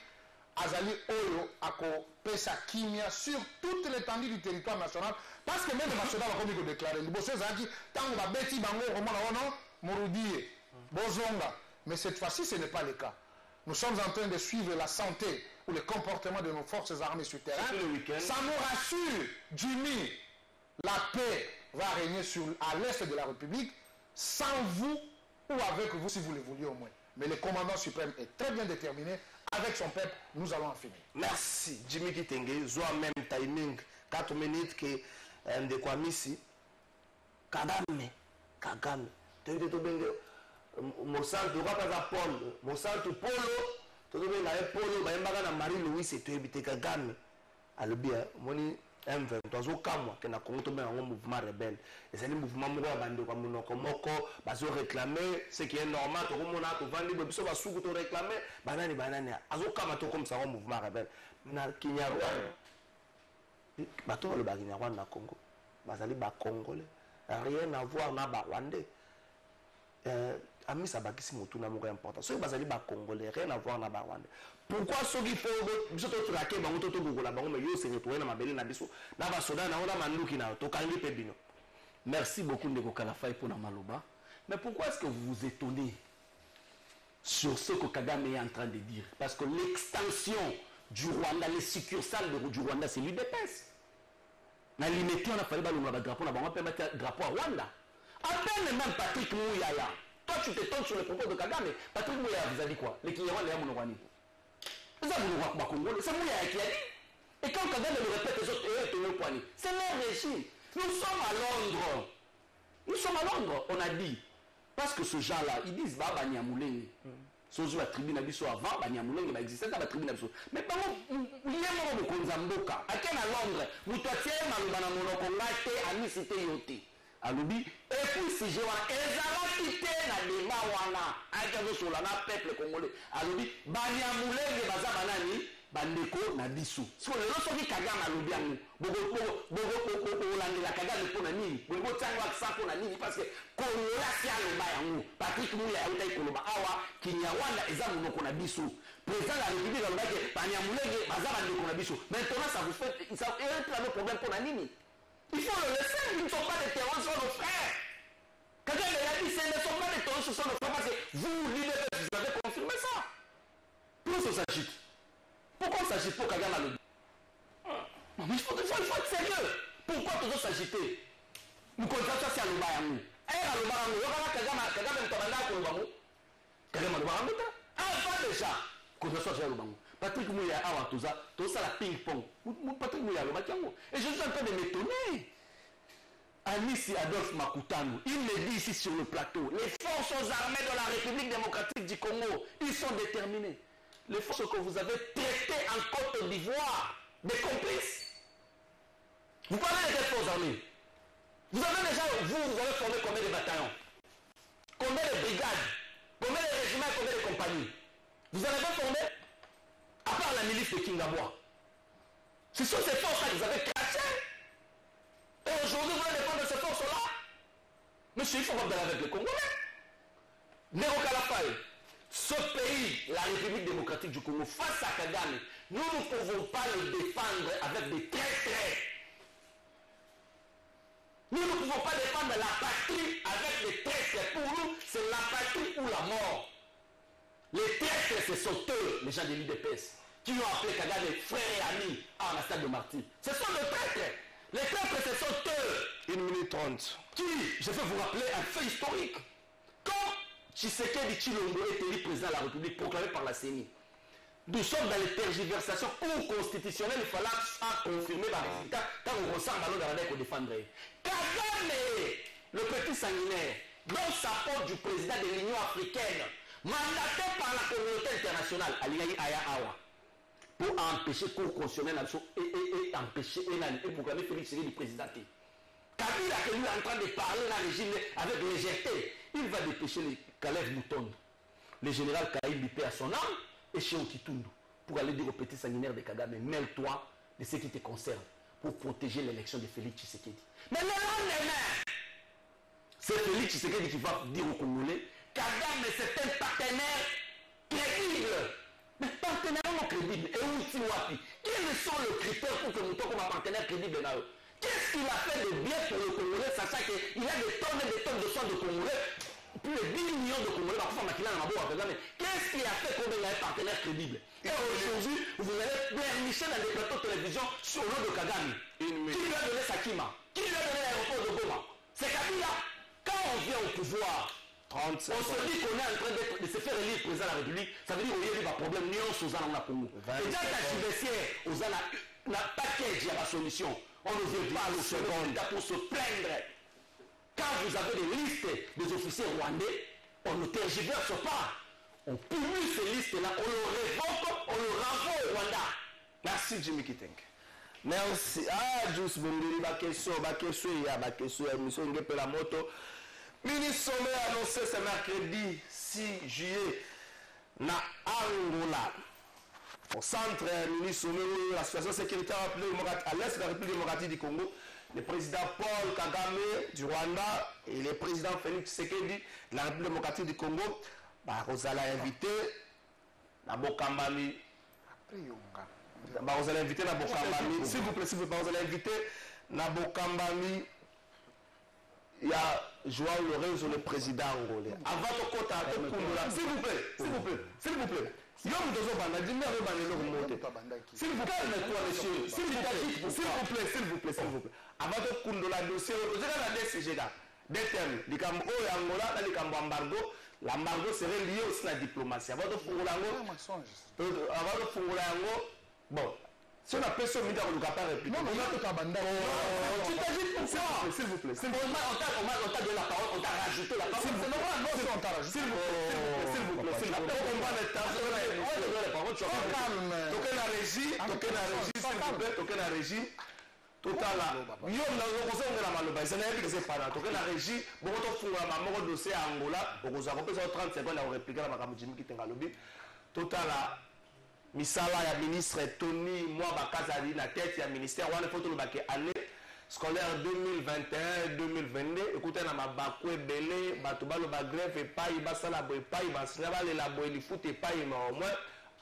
Azali Oyo Ako Pesa Kimia sur toute l'étendue du territoire national parce que même les nationaux ont commis que déclarer. Les bosseurs ont dit tant qu'on va bêti bango romano morudie bozonga. Mais cette fois-ci, ce n'est pas le cas. Nous sommes en train de suivre la santé ou le comportement de nos forces armées sur terrain. Ça nous rassure, Jimmy. La paix va régner à l'est de la République sans vous ou avec vous si vous le vouliez au moins. Mais le commandant suprême est très bien déterminé. Avec son peuple, nous allons en finir. Merci, Jimmy Kitenge. Zoa même timing, 4 minutes que de quoi missi. Kagame. Tu as dit Monsanto, tu as Paul. Monsanto, Polo. Tu as dit Polo, tu as Marie-Louise et tu as dit Kagame. Alors bien, moni M23 au Kamwa que na Congo tombe un mouvement rebelle et c'est le mouvement moko ya bande kwa monoko moko bazo réclamer ce qui est normal to komona to vandi biso basuku to réclamer banani azo kama to comme ça un mouvement rebelle na Kinyarwanda bato le Kinyarwanda na Congo bazali ba congolais rien à voir na ba rwandais amisa bakisi motuna moko important so bazali ba congolais rien à voir na ba rwandais. Pourquoi ceux qui font biso to traquer bango to gogola bango mais yo se retrouver na mabele na biso na ba soda na ona manduki na to kangi pe bino. Merci beaucoup Ndeko Kalafay pour la maloba. Mais pourquoi est-ce que vous vous étonnez sur ce que Kagame est en train de dire? Parce que l'extension du Rwanda, les succursales du Rwanda, c'est l'UDPS. Na limité on a fallu balonga drapeau na bango pe mettre drapeau à Rwanda. À peine même Patrick Mouyaya Toi, tu t'étonnes sur les propos de Kagame. Patrick Mouya vous a dit quoi? Les Kinyarwanda et Mounouani. C'est Mouya qui a dit. Et quand Kagame le répète, les autres, c'est leur régime. Nous sommes à Londres. Nous sommes à Londres, on a dit. Parce que ce genre-là, ils disent bah Banyamulenge. Sozo la tribune abisso avant, Banyamulenge va exister dans la tribune abisso. Mais pas moi, il y a un mot de Konzamboka. À quel à Londres, Moutouatier, Malumana Monokongate, Anisité Yote. Alobi, et puis si je vois, Ezalakite na débat wana, Akazo Solana, peuple congolais. Alobi, Banyamulenge baza banani, bandeko na biso. Si on le reçoit Kagame alobi amu, bogo la Kagame pour nani, bogo tangwa accent pour nani parce que Kolola si aloba yango, Patrick Mouya autai Koloba awa, Kinyarwanda ezamu noko na biso. Président de la République aloba ke Banyamulenge baza bandeko na biso. Maintenant ça vous fait ça est un problème pour nani. Il faut le laisser, ils ne sont pas des terroristes, ce sont nos frères. Kagame a dit, ce ne sont pas des terroristes, ce sont nos frères, parce que vous, l'UDPS, vous avez confirmé ça. Pourquoi ça s'agite? Pourquoi on s'agite pour Kagame à le dire? Il faut être sérieux. Pourquoi toujours s'agiter? Nous connaissons ça, c'est à l'Obayangu. À l'Obayangu, Kagame est à l'Obayangu. Kagame est à l'Obayangu. Pas déjà. Connaissons ça à l'Obayangu. Patrick Mouya a tout ça la ping-pong. Patrick Mouya a le. Et je suis en train de m'étonner. Anissi Adolphe Makutano, il me dit ici sur le plateau, les forces armées de la République démocratique du Congo, ils sont déterminés. Les forces que vous avez traitées en Côte d'Ivoire, des complices. Vous parlez des forces armées. Vous avez déjà, vous avez formé combien de bataillons? Combien de brigades? Combien de régiments? Combien de compagnies? Vous en avez formé? À part la milice de Kingabwa. Ce sont ces forces-là que vous avez crachées. Et aujourd'hui, vous allez défendre ces forces-là. Monsieur, il faut voir avec les Congolais. Nero Kalafay, ce pays, la République démocratique du Congo, face à Kagame, nous ne pouvons pas le défendre avec des traîtres. Nous ne pouvons pas défendre la patrie avec des traîtres. Pour nous, c'est la patrie ou la mort. Les traîtres, ce sont eux, les gens de l'UDPS, qui ont appelé Kagame frère et ami à Anastase de Marty. Ce sont les traîtres. Les traîtres, ce sont eux. 1 minute 30. Qui, je vais vous rappeler un fait historique. Quand Tshisekedi Tshilombo est élu président de la République proclamé par la CENI, nous sommes dans les tergiversations constitutionnelles, il fallait confirmer le résultat quand on ressent le ballon de la défendre. Kagame, le petit sanguinaire, dans sa porte du président de l'Union africaine, mandaté par la communauté internationale, Aliaï Aya Awa, pour empêcher le cours constitutionnel et empêcher et proclamer Félix Tshisekedi président. Kabila qui lui est en train de parler dans le régime avec légèreté, il va dépêcher les Kalev Mouton, le général Kaïb Bipé à son âme, et Chéo Kitundu, pour aller dire au petit sanguinaire de Kagame, mêle-toi de ce qui te concerne, pour protéger l'élection de Félix Tshisekedi. Mais le lendemain, c'est Félix Tshisekedi qui va dire aux Congolais, Kagame c'est un partenaire crédible. Mais partenaire non crédible, et où tu wapi? Quels sont les critères pour que nous sommes comme un partenaire crédible là? Qu'est-ce qu'il a fait de bien pour le Congolais, sachant qu'il y a des tonnes et des tonnes de soins de Congolais, plus de 10 millions de Congolais, qu'est-ce qu'il a fait pour devenir un partenaire crédible? Et aujourd'hui, vous allez pleurnicher dans des plateaux de télévision sur le nom de Kagame. Qui lui a donné Sakima? Qui lui a donné l'aéroport de Goma? C'est Kabila. Quand on vient au pouvoir, on se dit qu'on est en train de se faire élire président de la République, ça veut dire qu'il y a un problème nuance aux ans Congo. Et dans la judiciaire, aux ans la package, il y a la solution. On ne vient pas au second pour se plaindre. Quand vous avez des listes des officiers rwandais, on ne tergiverse pas. On publie ces listes-là, on le révoque, on le renvoie au Rwanda. Merci Jimmy Kiteng. Merci. Ah, Jus Bongeli, ma question, il y a ma question, émission de la moto. Ministre Sommet a annoncé ce mercredi 6 juillet na Angola. Au centre, ministre Sommet, la situation sécuritaire à l'est de la République démocratique du Congo, le président Paul Kagame du Rwanda et le président Félix Tshisekedi de la République démocratique du Congo, vous allez inviter na Bokambami. Vous allez inviter na Bokambami. S'il vous plaît, vous allez inviter na Bokambami. Il y a Joao Lorenzo, le président angolais. Avant de compter à tout s'il vous plaît, s'il vous plaît, s'il vous plaît. S'il vous plaît, monsieur. S'il vous plaît, s'il vous plaît. Avant de compter la dossier, vous avez la DCG là. Des thèmes, du Cambo Angola, du Cambo embargo, l'embargo serait lié aussi à la diplomatie. Avant de Fungulango, bon, si on appelle ça, on ne peut pas répéter. Non, mais là, tu as bandé. Tu t'agites pourquoi? S'il vous plaît. On t'a donné la parole, on t'a rajouté la parole. C'est normal, non, on t'a rajouté. S'il vous plaît. Après, on va le temps. On va donner la parole. Toquez la régie, toquez la régie. Totala. Yo na lokoso ngela maloba. C'est n'a pas que pas. Toquez la régie. Bon, on fungula mamoko dossier à Angola. On vous a compris 30 secondes à répliquer la makambo Jimmy qui tenga lobby. Totala. Misala ya ministre Tony Mwaba Kazali na tête ya ministère wana faut le baké année scolaire 2021-2022 écoutez na mabako ebele bato balo ba grève et pas basala boy pas basina bale la boy li foot et pas mais au moins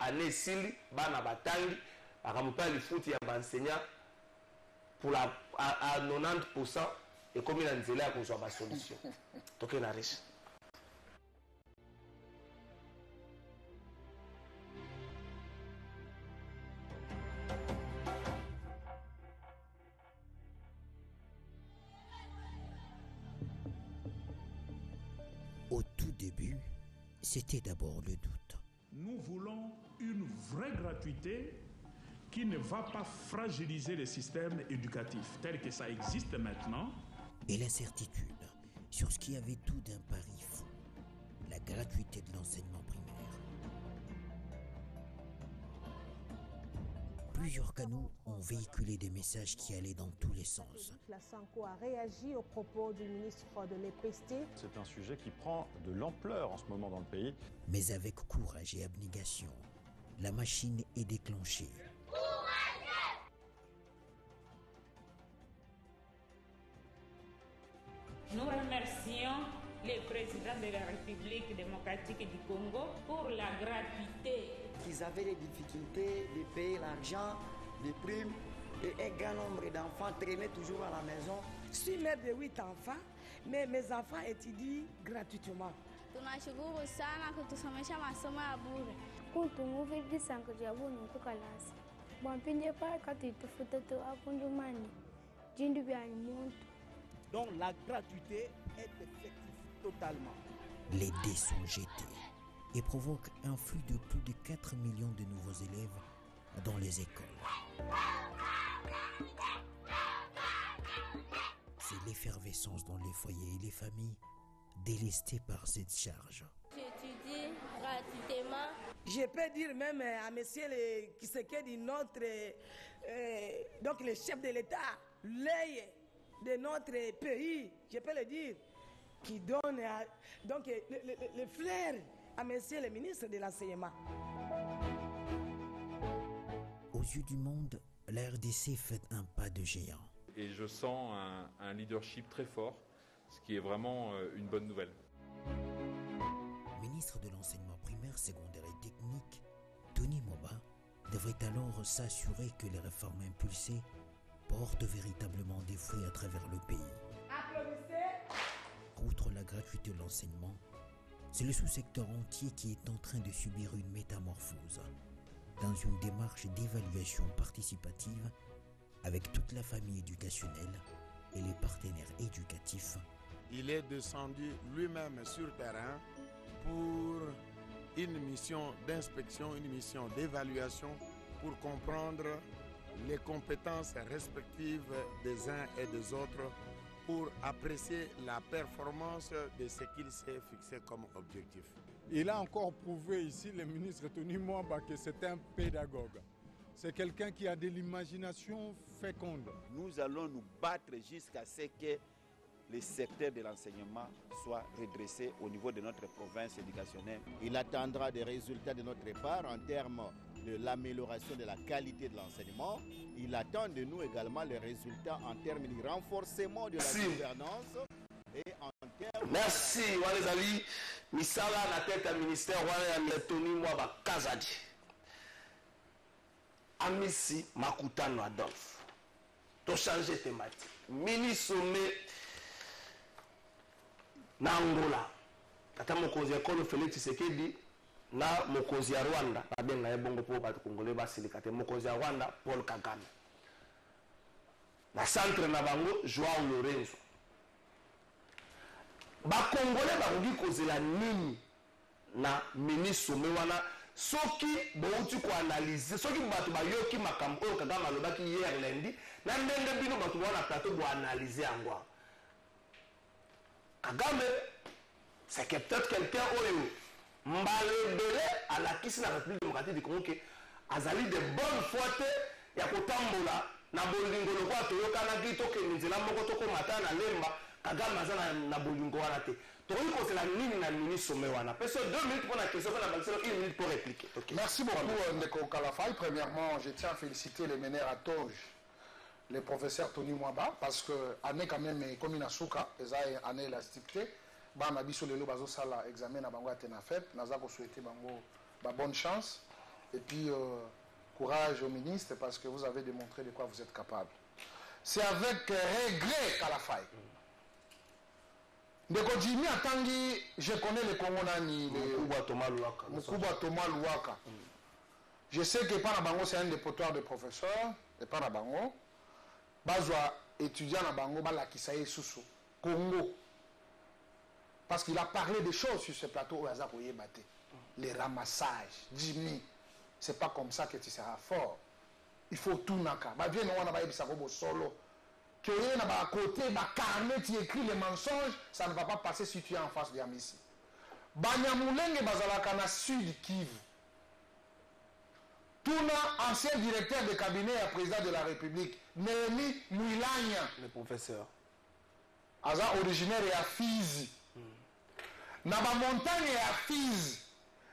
année sili bana batangi akamupa li foot ya enseignant pour la à 90% et comme il a nzela ya kozwa ba solution toke na riche. Au tout début, c'était d'abord le doute. Nous voulons une vraie gratuité qui ne va pas fragiliser le système éducatif tel que ça existe maintenant. Et l'incertitude sur ce qui avait tout d'un pari fou, la gratuité de l'enseignement primaire. Plusieurs canaux ont véhiculé des messages qui allaient dans tous les sens. La Sanko a réagi aux propos du ministre de l'EPST. C'est un sujet qui prend de l'ampleur en ce moment dans le pays. Mais avec courage et abnégation, la machine est déclenchée. Nous remercions le président de la République démocratique du Congo pour la gratuité. Ils avaient des difficultés de payer l'argent, les primes, et un grand nombre d'enfants traînaient toujours à la maison. Je suis mère de 8 enfants, mais mes enfants étudient gratuitement. Tunashukuru sana kutusomesha masomo ya bure. Kutumuvigisa kujabuni kukalasi. Bwampinde pale kati tufuta tu akundumani. Jindu bya muntu. Donc la gratuité est effective totalement. Les dés sont jetés et provoquent un flux de plus de 4 millions de nouveaux élèves dans les écoles. C'est l'effervescence dans les foyers et les familles délestées par cette charge. J'étudie gratuitement. Je peux dire même à monsieur Kisekedi, notre donc le chef de l'État, l'œil de notre pays, je peux le dire, qui donne donc le flair à monsieur le ministre de l'enseignement. Aux yeux du monde, la RDC fait un pas de géant. Et je sens un leadership très fort, ce qui est vraiment une bonne nouvelle. Ministre de l'enseignement primaire, secondaire et technique, Tony Mwaba devrait alors s'assurer que les réformes impulsées portent véritablement des fruits à travers le pays. Applaudissez. Outre la gratuité de l'enseignement, c'est le sous-secteur entier qui est en train de subir une métamorphose dans une démarche d'évaluation participative avec toute la famille éducationnelle et les partenaires éducatifs. Il est descendu lui-même sur terrain pour une mission d'inspection, une mission d'évaluation pour comprendre les compétences respectives des uns et des autres pour apprécier la performance de ce qu'il s'est fixé comme objectif. Il a encore prouvé ici, le ministre Tony Mwaba, que c'est un pédagogue. C'est quelqu'un qui a de l'imagination féconde. Nous allons nous battre jusqu'à ce que le secteur de l'enseignement soit redressé au niveau de notre province éducationnelle. Il attendra des résultats de notre part en termes de l'amélioration de la qualité de l'enseignement. Il attend de nous également les résultats en termes du renforcement de la gouvernance et en termes... Merci, les amis. Misala na tête du ministère Tony Mwaba Kazadi. Amisi Makutano Adolphe. To changer thématique. Mini sommet na Angola. Kata mokonzi ya Kolo Félix Tshisekedi na mokonzi ya Rwanda. Babenga ya bongo po batu Congolais basilika te mokonzi ya Rwanda Paul Kagame. Na centre na bango Joao Lorenzo. Ba Congolais bakoki kozela nini na ministre sommet wana soki bouti ko analyser soki bato bayoki makambo oyo Kagame alobaki hier lundi na ndenge bino bato wana plateau bo analyser yango Kagame c'est que peut-être quelqu'un oyo mbalebele à la kisi na République démocratique du Congo que azali de bonne foi te ya kotambola na bolingo lokwa toyokanaki tokende nzela moko tokomata na lemba Kagame aza na bolingo wana te tokoki kosela nini na ministre sommet wana peso 2 minutes pour la question na bakiselo 1 minute pour répliquer. Okay. Merci beaucoup Ndeko Kalafay. Premièrement, je tiens à féliciter les meneurs à Toge, le professeur Tony Mwaba, parce que année quand même comme une asuka eza année élastique bana biso lelo bazo sala examen na bango atena fête naza ko souhaiter bango ba bonne chance et puis courage au ministre parce que vous avez démontré de quoi vous êtes capable. C'est avec regret Kalafay. Ndeko Jimmy atangi, je connais le Congo nani Mukubwa Thomas Luwaka. Mukubwa Thomas Luwaka. Je sais que Pana Bango c'est un dépotoir de professeurs et Pana Bango bazwa étudiant na Bango bala kisaye susu Congo. Parce qu'il a parlé des choses sur ce plateau au hasard pour y battre. Les ramassages, Jimmy, c'est pas comme ça que tu seras fort. Il faut tout naka. Bah viens on a ba ebisa ko solo. Que rien à côté, carnet qui écrit les mensonges, ça ne va pas passer si tu es en face de Yamissi. Banyamulenge bazalaka na Sud Kivu. Tuna ancien directeur de cabinet et président de la République, Néhémie Mouilanya, le professeur. Aza originaire et à Fizi. Na ba montagne et à Fizi.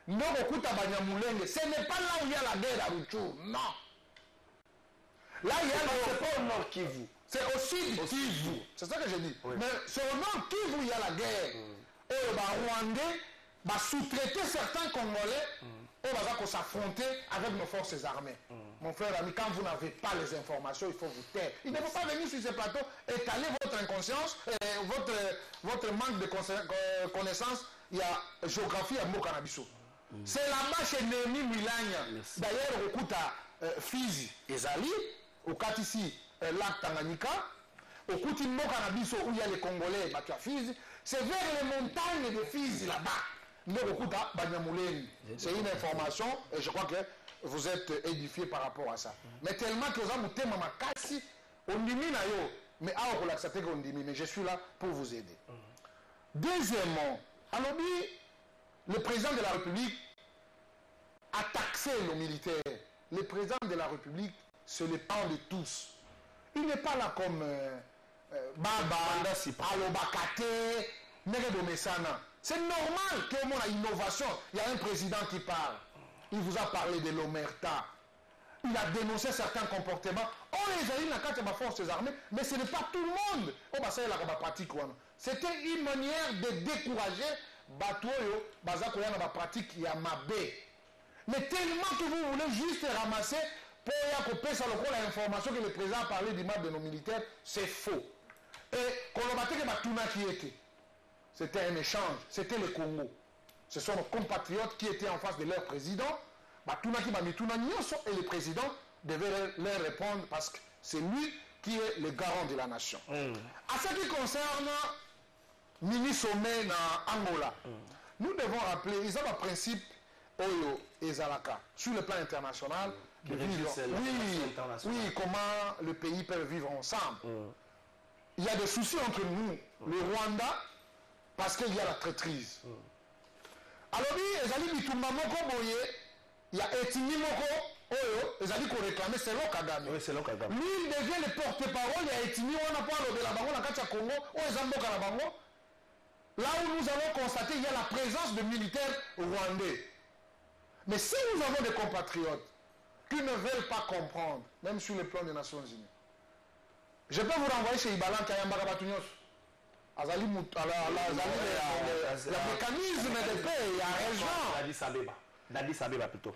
Ndoko kuta Banyamulenge, ce n'est pas là où il y a la guerre à Rutshuru, non. Là il y a c'est pas au nord Kivu. C'est au sud Kivu. C'est ça que je dis. Oui. Mais c'est au nord Kivu il y a la guerre. Et les Rwandais va sous-traiter certains Congolais et va s'affronter avec nos forces armées. Mon frère ami, quand vous n'avez pas les informations, il faut vous taire. Il ne faut pas venir sur ce plateau étaler votre inconscience, votre manque de connaissance. Il y a géographie à Mokanabiso. C'est là-bas chez Néhémie Mouilanya. D'ailleurs, au Kuta Fizi et Zali, au Katisi, lac Tanganyika, au Koutimbo Canabiso où il y a les Congolais, Fizi, c'est vers les montagnes de Fizi là-bas. C'est une information et je crois que vous êtes édifiés par rapport à ça. Mais tellement que vous avez ma kasi, on dit mais mais je suis là pour vous aider. Deuxièmement, alors le président de la République a taxé nos militaires. Le président de la République, c'est le temps de tous. Il n'est pas là comme Baba, Alobakate, Neredomesana. C'est normal qu'au moins la innovation, il y a un président qui parle. Il vous a parlé de l'omerta. Il a dénoncé certains comportements. On les a eu dans quatre forces armées, mais ce n'est pas tout le monde. C'était une manière de décourager Batoyo, Bazakoya dans la pratique Yamabé. Mais tellement que vous voulez juste ramasser pour que l'information que le président a parlé du mal de nos militaires, c'est faux. Et Kolobate Batuna qui était, c'était un échange, c'était le Congo. Ce sont nos compatriotes qui étaient en face de leur président. Batuna qui Bamituna Nyonso et le président devaient leur répondre parce que c'est lui qui est le garant de la nation. À ce qui concerne Mini Sommet en Angola, nous devons rappeler, ils ont un principe Oyo et Zalaka sur le plan international. Oui, comment le pays peut vivre ensemble. Il y a des soucis entre nous, le Rwanda, parce qu'il y a la traîtrise. Alors, il y a Etini Moko, Oyo, ils ont dit qu'on réclamait, c'est Kagame. Oui, c'est Kagame. Lui, il devient le porte-parole, il y a Etini, on n'a pas de la Bango, la Katia Congo, la Bango. Là où nous avons constaté, il y a la présence de militaires rwandais. Mais si nous avons des compatriotes qui ne veulent pas comprendre, même sur le plan des Nations Unies, je peux vous renvoyer chez Ibalan Kayamba Batunios. Le mécanisme de paix, il y a raison.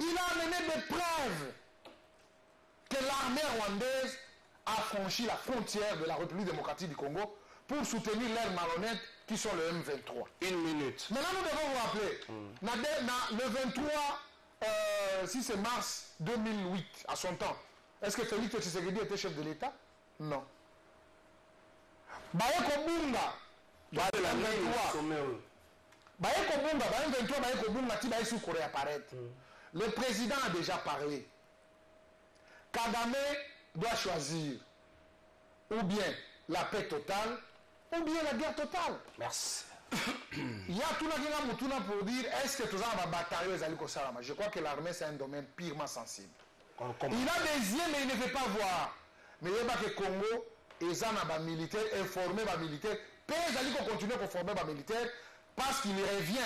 Il a amené des preuves que l'armée rwandaise a franchi la frontière de la République démocratique du Congo pour soutenir leurs malhonnêtes qui sont le M23. Une minute. Maintenant, nous devons vous rappeler, le 23, si c'est mars 2008, à son temps, est-ce que Félix Tshisekedi était chef de l'État? Non. Bayeko Bunga, Le président a déjà parlé. Kagame doit choisir ou bien la paix totale ou bien la guerre totale. Merci. Il y a tout le monde pour dire est-ce que tout ça va batailler aux Aliko Salama. Je crois que l'armée c'est un domaine purement sensible. Il a des yeux mais il ne veut pas voir. Mais il y a que Congo, ils ont des militaires, informés des militaires. Les Aliko continuent à former des militaires parce qu'il revient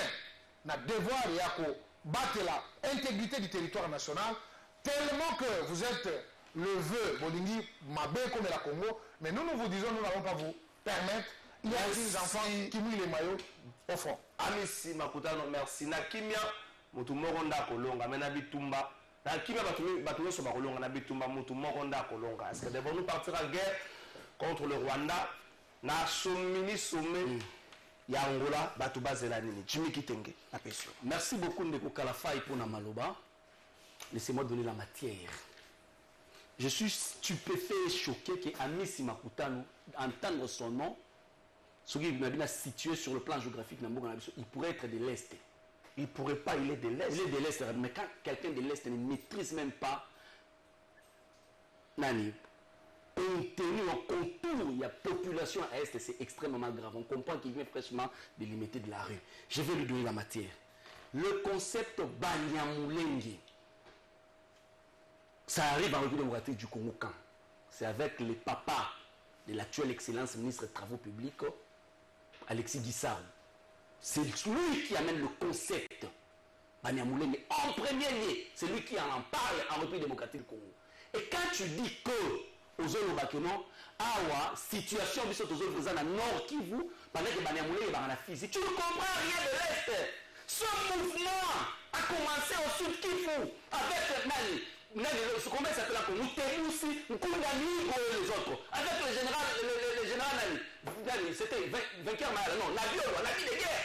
à devoir de battre l'intégrité du territoire national tellement que vous êtes le vœu Bolingi Mabé comme la Congo. Mais nous vous disons nous n'allons pas vous permettre. Il y a des enfants qui mouillent les maillots au fond. Amisi Makutano, merci. Na kimia, mutumoronda kolonga, mena bitumba. Na kimia batume soba kolonga, na bitumba, mutumoronda kolonga. Est-ce que devons-nous partir en guerre contre le Rwanda? Na somini sommet, ya Angola, batuba zelanini. Jimmy Kitenge, la question. Merci beaucoup Ndeko Kalafai pour na maloba. Laissez-moi donner la matière. Je suis stupéfait et choqué que Amisi Makutano, entendre son nom, ce qui est situé sur le plan géographique, il pourrait être de l'Est. Il ne pourrait pas, il est de l'Est. Il est de l'Est, mais quand quelqu'un de l'Est ne maîtrise même pas Nani, contenu, en contour, il y a population à Est, c'est extrêmement grave. On comprend qu'il vient fraîchement de limiter de la rue. Je vais lui donner la matière. Le concept Banyamulenge, ça arrive en République démocratique du Congo quand? C'est avec les papas de l'actuelle excellence ministre des Travaux publics, Alexis Guissard. C'est lui qui amène le concept Banyamulenge en premier lieu. C'est lui qui en parle en République démocratique du Congo. Et quand tu dis que aux zones Bakeno, awa situation biso aux zones na Nord Kivu, pendant que Banyamulenge est en physique, tu ne comprends rien de l'Est. Ce mouvement a commencé au Sud Kivu avec Nani. Comment ça s'appelle encore Moutemoussi, Nkundani et les autres. Avec le général Nani, c'était vainqueur mal, non, la vie de guerre.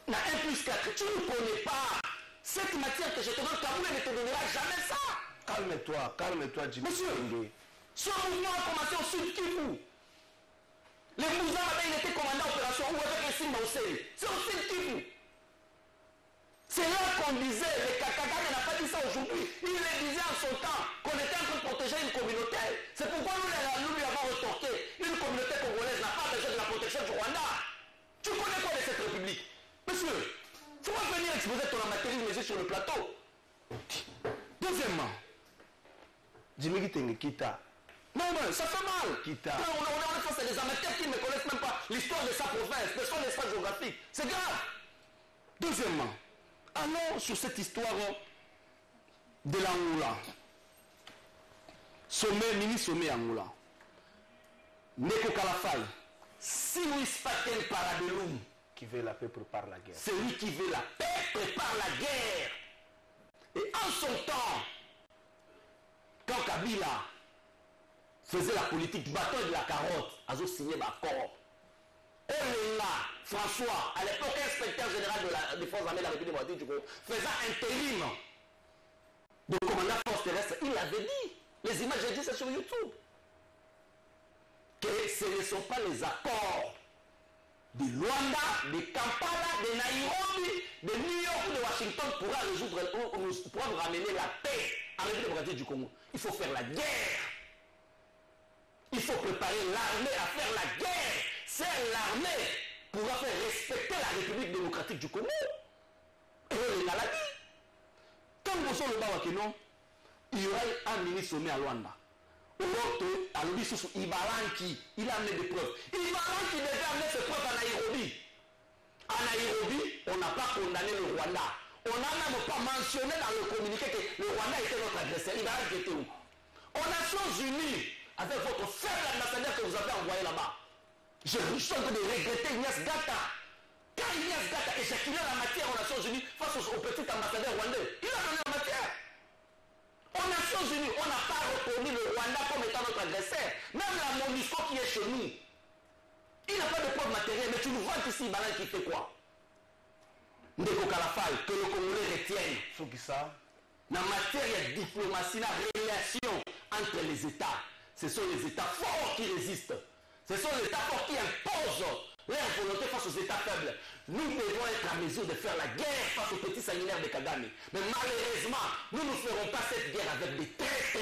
Na 1+4, tu ne connais pas cette matière que je te donne, Kaboulé ne te donnera jamais ça. Calme-toi, Jimmy. Monsieur, ce mouvement a commencé au Sud Kivu. Les Moussa, il était commandant opération ou avec un signe d'Ossé. C'est au Sud Kivu. C'est là qu'on disait, le Kakagame n'a pas dit ça aujourd'hui. Il le disait en son temps, qu'on était en train de protéger une communauté. C'est pourquoi nous lui avons retorqué. Une communauté congolaise n'a pas besoin de la protection du Rwanda. Tu connais quoi de cette république? Monsieur, tu vas venir exposer ton amateurisme sur le plateau. Deuxièmement, Jimmy Kitenge, Kita. Non, ça fait mal. Kita. On est face à des amateurs qui ne connaissent même pas l'histoire de sa province, de son espace géographique. C'est grave. Deuxièmement, allons sur cette histoire de l'Angola. Mini-sommet Angola. Neko Kalafai. Si Louis Patel Parabellum. Qui veut la paix prépare la guerre. Celui qui veut la paix prépare la guerre. Et en son temps, quand Kabila faisait la politique du bâton et de la carotte, Azo signé l'accord. Olenga, François, à l'époque inspecteur général de la défense armée de la République démocratique du Congo, faisant intérim de commandant force terrestre, il avait dit, les images, j'ai dit ça sur YouTube, que ce ne sont pas les accords de Luanda, de Kampala, de Nairobi, de New York ou de Washington pourra nous ramener la paix en République démocratique du Congo. Il faut faire la guerre. Il faut préparer l'armée à faire la guerre. C'est l'armée pourra faire respecter la République démocratique du Congo. Et on l'a dit. Quand nous sommes le Bawakeno, il y aura un ministre sommet à Luanda. À l'Obisousou, Ibalanki, il a amené des preuves. Ibalanki devait amener ses preuves à Nairobi. À Nairobi, on n'a pas condamné le Rwanda. On n'a même pas mentionné dans le communiqué que le Rwanda était notre agresseur. Ibalanki était où? Aux Nations Unies, avec votre faible ambassadeur que vous avez envoyé là-bas. Je suis en train de regretter Ignace Gata. Quand Ignace Gata éjaculait la matière aux Nations Unies face au petit ambassadeur rwandais, il a donné la matière. Aux Nations Unies, on n'a pas reconnu le Rwanda comme étant notre agresseur. Même la MONUSCO qui est chez nous, il n'a pas de preuve matérielle, mais tu nous vantes ici, Balan qui fait quoi? Ndeko Kalafai, que le Congolais retienne. Faut que ça. Dans matière de diplomatie, la relation entre les États, ce sont les États forts qui résistent. Ce sont les États forts qui imposent leur volonté face aux États faibles. Nous devons être à mesure de faire la guerre face aux petits sanguinaires de Kagame. Mais malheureusement, nous ne ferons pas cette guerre avec des traîtres.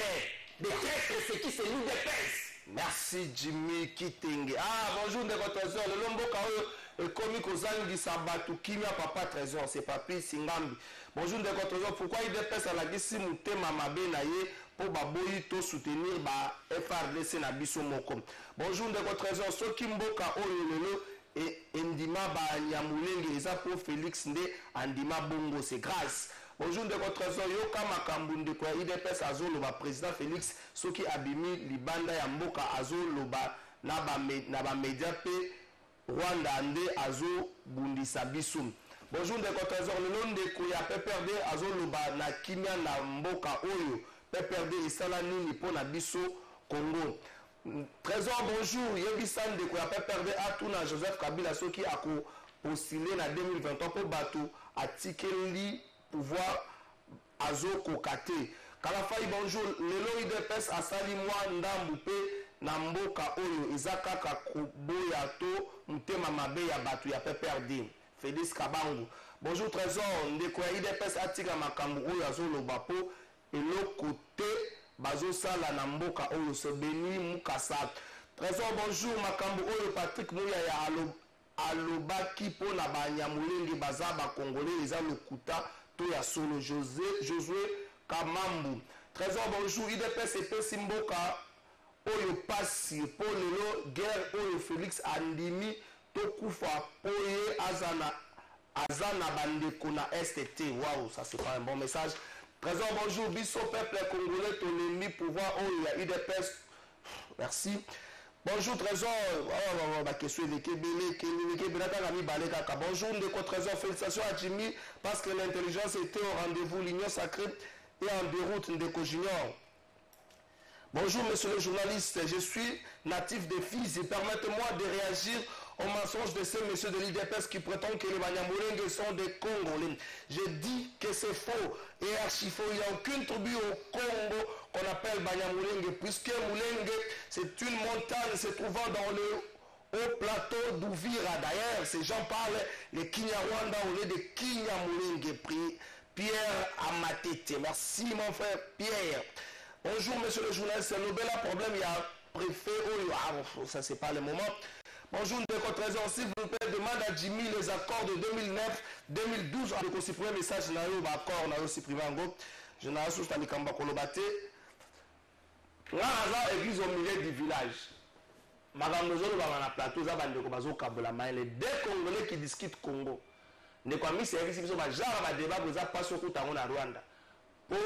Des traîtres, c'est qui? C'est nous des pinces. Merci Jimmy Kitenge. Ah, bonjour Ndeko Trésor. Le lombo kao komi kozangi sabatu kimia papa Trésor. C'est papi Singambi. Bonjour Ndeko Trésor. Pourquoi il dépêche à la gisi mutema mabe na ye pour baboyi to soutenir ba FRDC na biso moko. Bonjour Ndeko Trésor. Soki mboka oyo lelo et endima ba nyamulenge eza pour Félix Nde andima bongo c'est grâce. Bonjour Ndeko Trésor. Yoka makambu ndeko ya IDPS azoloba président Félix soki abimi libanda ya mboka azoloba na ba média pe Rwanda nde azo bundisa biso. Bonjour Ndeko Trésor. Lelo ndeko ya PPRD azoloba na kimia na mboka oyo PPRD esala nini pona biso Congo. Trésor bonjour. Yebisa ndeko ya PPRD atuna Joseph Kabila soki ako postulé na 2023 pour bato atikeli pouvoir azo kokate. Kalafai bonjour. Lelo IDPS asali mwa ndambu pe na mboka oyo ezaka kakoboya to mutema mabe ya bato ya PPRD. Félix Kabangu. Bonjour Trésor. Ndeko ya IDPS atika makambu oyo azoloba po eloko te bazosala na mboka oyo Sebeni Mukasa. Trésor bonjour. Makambu oyo Patrick Mouya ya alobaki po na banyamulenge baza bakongolais eza lokuta to ya solo. Josué Kamambu. Trésor bonjour. IDPS epesi mboka oyo pasi po lelo guerre oyo Félix andimi tokufa po ye azana bandeko na STT. Waouh, ça c'est pas un bon message. Trésor bonjour. Biso peuple congolais tolembi pouvoir oyo ya IDPS. Merci. Bonjour Trésor. Bonjour Ndeko Trésor. Félicitations à Jimmy parce que l'intelligence était au rendez-vous. L'union sacrée est en déroute. Ndeko Junior. Bonjour monsieur le journaliste. Je suis natif de Fizi. Permettez-moi de réagir au mensonge de ces messieurs de l'IDPS qui prétendent que les Banyamulenge sont des Congolais. Je dis que c'est faux et archi faux. Il n'y a aucune tribu au Congo qu'on appelle Banyamulenge, puisque Mulenge, c'est une montagne se trouvant dans le haut plateau d'Ouvira. D'ailleurs, ces gens parlent les Kinyarwanda au lieu de Kinyamulenge. Pierre Amatete. Merci mon frère Pierre. Bonjour monsieur le journaliste. C'est le bel problème. Il y a un préfet. Oh, ça c'est pas le moment. Bonjour Ndeko Trésor, s'il vous plaît, demande à Jimmy les accords de 2009-2012. Je vais supprimer le message na yo accord na yo supprimer ngo. Je n'ai pas à Likamba Kolobate. Là, on église au milieu du village. Magamozolo va na plateau za bandeko bazo kabola mai les deux Congolais qui discutent Congo. Ne kwa mi service biso ba jara ba débat boza paso ko tango na Rwanda. Po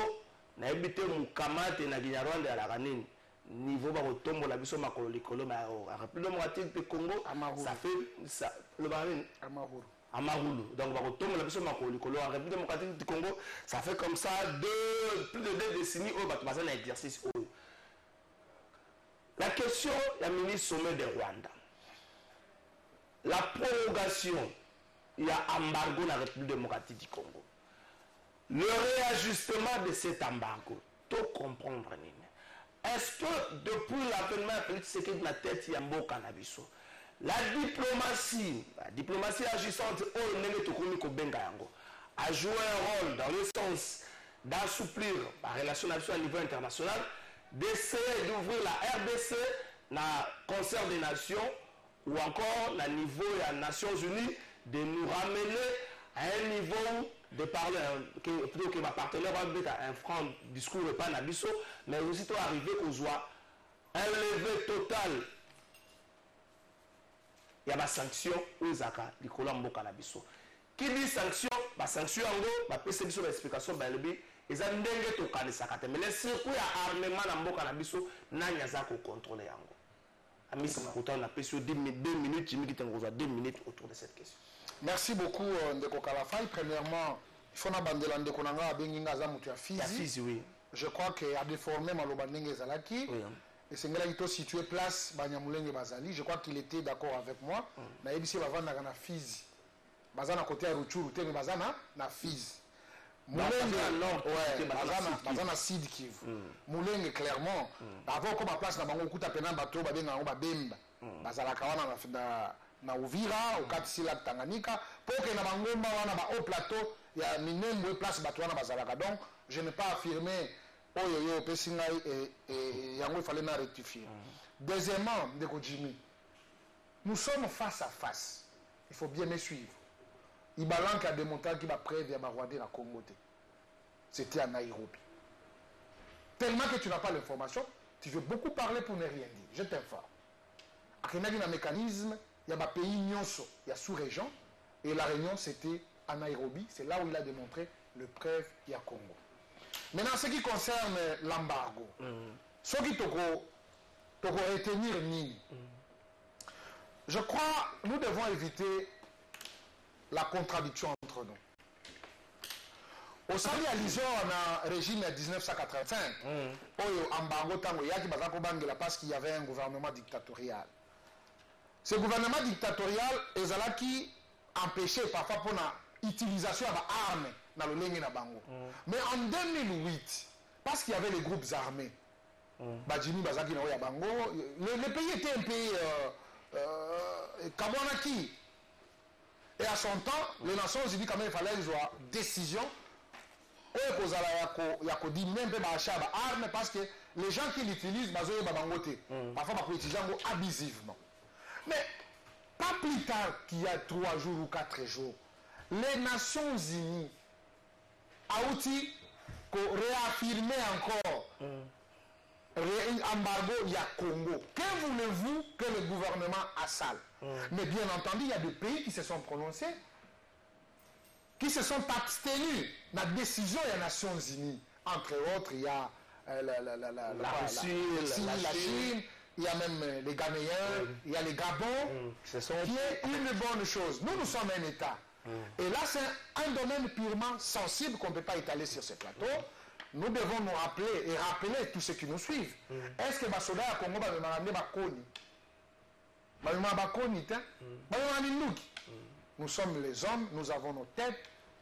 na ebite mukamate na Rwanda ya la kanini. Niveau ba kotombola biso makolo likolo ma rapide moitié de Congo ça fait ça le barin Amahulu donc ba kotombola biso makolo likolo en République démocratique du Congo ça fait comme ça plus de 2 décennies au bato bazana exercice. La question la ministre sommet de Rwanda, la prorogation il y a embargo dans la République démocratique du Congo, le réajustement de cet embargo tout comprendre. Est-ce que depuis l'avènement de Félix Tshisekedi de la tête il y a un cannabis? La diplomatie agissante a joué un rôle dans le sens d'assouplir la relation à niveau international, d'essayer d'ouvrir la RDC dans le concert des nations ou encore au niveau des Nations Unies, de nous ramener à un niveau de parler, plutôt que ma partenaire va mettre un franc discours et pas nabiso, mais aussi arriver qu'on soit un levé total. Il y a des sanctions aux Zaka, du Colombo Canabiso. Qui dit sanction, la sanction en gros, la perception de l'explication, ils ont dengue to kanisakate. Mais les circuits à armement dans le Canabiso, n'a pas contrôler en gros. Amis, on a pris 2 minutes, Jimmy qui 2 minutes autour de cette question. Merci beaucoup Ndeko Kalafai. Premièrement, il faut que Ndeko Nanga Benginga Zamutu à Fizi. Oui. Je crois qu'il a déformé Malobandenge Zalaki. Oui. Et c'est là qu'il situé place Banyamulenge Bazali. Je crois qu'il était d'accord avec moi. Na ebisi bavanda na Fizi. Bazana côté à Ruchuru, mais bazana na Fizi. Mulenge ouais, bazana Sud Kivu. Mulenge clairement. Avant comme place na bango kuta pena bato babenga ngo babemba. Bazala kawana na na Uvira okatisi la Tanganyika pour que na bangomba wana ba au plateau ya minembo place bato wana bazalaka. Donc je n'ai pas affirmé oyo pesinga et yango il fallait na rectifier. Deuxièmement, ndeko Jimmy, nous sommes face à face. Il faut bien me suivre. Ibalan qui a démontré qu'il va prêter à Rwanda na Congo. C'était à Nairobi. Tellement que tu n'as pas l'information, tu veux beaucoup parler pour ne rien dire. Je t'informe. Il y a un mécanisme, il y a un pays nyonso, il y a sous-région, et la réunion c'était à Nairobi, c'est là où il a démontré le preuve il y a Congo. Maintenant, ce qui concerne l'embargo, ce qui te retenir Nini, je crois nous devons éviter la contradiction entre nous. Au Sali Alizor, on a régime de 1985, oyo embargo tango yaki bazako bangela parce qu'il y avait un gouvernement dictatorial. Ce gouvernement dictatorial ezalaki empêché parfois pour l'utilisation d'armes dans le lenge na bango. Mais en 2008, parce qu'il y avait les groupes armés, Bajimi Bazaki na bango, le pays était un pays Kabwanaki. Et à son temps, les Nations Unies quand même il fallait qu'ils aient décision. Il y a même armes parce que les gens qui l'utilisent, parfois ils l'utilisent abusivement. Mais pas plus tard qu'il y a 3 jours ou 4 jours, les Nations Unies ont réaffirmé encore l'embargo il y a Congo. Que voulez-vous que le gouvernement assale? Mais bien entendu, il y a des pays qui se sont prononcés, qui se sont abstenus de la décision des Nations Unies. Entre autres, il y a la Russie, la Chine, il y a même les Ghanéens, il y a les Gabons, qui est une bonne chose. Nous sommes un État. Et là, c'est un domaine purement sensible qu'on ne peut pas étaler sur ce plateau. Nous devons nous rappeler et rappeler tous ceux qui nous suivent. Est-ce que les soldats à Congo vont ramener Bakoni? Nous sommes les hommes, nous avons nos têtes,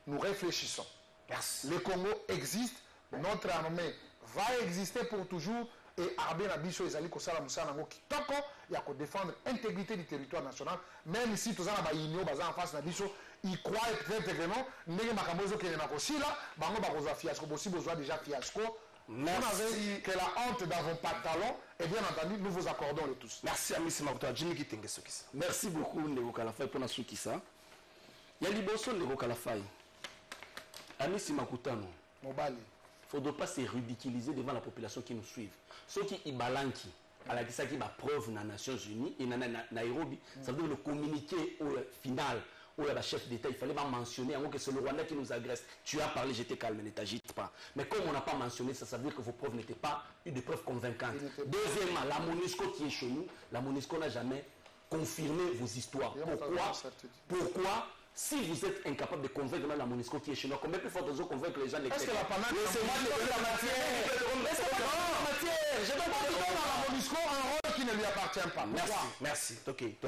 nous réfléchissons. Le Congo existe, notre armée va exister pour toujours et l'armée Nabiso Ezali Kosala Moussana Kitoko, il y a qu'à défendre l'intégrité du territoire national, même si tous les gens en face Nabiso, ils croient peut-être que non, mais Makamozo qui est dans le là, Bango Barosa fiasco, possible besoin déjà fiasco. Merci. Que la honte dans vos pantalons, et bien entendu, nous vous accordons le tous. Merci à M. Makuta. Jimmy Kitenge Sokisa. Merci beaucoup, Ndeko Kalafai, pour la Sokisa. Il y a Liboso, Ndeko Kalafai. Ami Simakutano. Mobali. Il ne faudrait pas se ridiculiser devant la population qui nous suit. Ceux qui Ibalanki, à la qui va preuve dans les Nations Unies et dans Nairobi, ça veut dire le communiqué au final. Où le chef d'État, il fallait pas mentionner que c'est le Rwanda qui nous agresse. Tu as parlé, j'étais calme, ne t'agite pas. Mais comme on n'a pas mentionné, ça veut dire que vos preuves n'étaient pas des preuves convaincantes. Deuxièmement, la MONUSCO qui est chez nous, la MONUSCO n'a jamais confirmé vos histoires. Pourquoi si vous êtes incapable de convaincre la MONUSCO qui est chez nous, combien plus fort de convaincre les gens de Est-ce que la panade la matière? Je donne pas la MONUSCO un rôle qui ne lui appartient pas. Merci. Ok. Évitez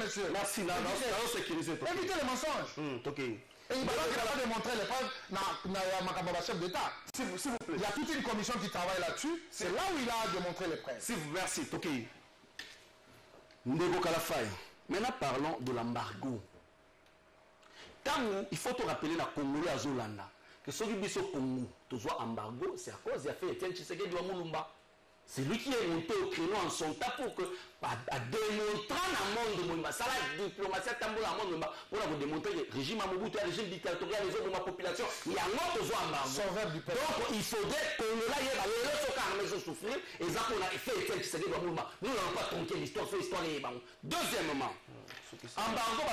monsieur. Merci. Évitez les mensonges. Ok. Et il va pas démontrer les preuves dans le chef d'État. S'il vous plaît. Il y a toute une commission qui travaille là-dessus. C'est là où il a démontré les preuves. Merci. Ok. Ndeko Kalafai. Maintenant, parlons de l'embargo. Il faut te rappeler la Congolais à Zolanda. Que ceux qui sont au Congo, tu vois embargo, c'est à cause de Etienne Tshisekedi de Mulumba. C'est lui qui est monté au créneau en son temps pour que, à démontrer dans le monde, ça la diplomatie dans le monde, pour vous démontrer que le régime Mobutu, le régime dictatorial, les autres de ma population, il y a un autre embargo. Donc il faudrait que nous là, il y ait les autres armées souffrir, et ça qu'on a fait Etienne Tshisekedi de Mulumba. Nous n'allons pas tronquer l'histoire, fait l'histoire et deuxièmement, embargo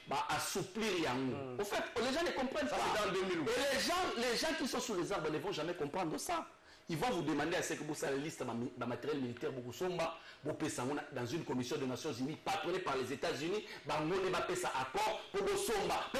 va assouplir Yango. Au fait, les gens ne comprennent pas. Et les gens qui sont sous les arbres ne vont jamais comprendre ça. Ils vont vous demander à ce que vous savez la liste de matériel militaire dans une commission des Nations Unies patronnée par les États-Unis. Vous avez ça accord pour vous somba. Mais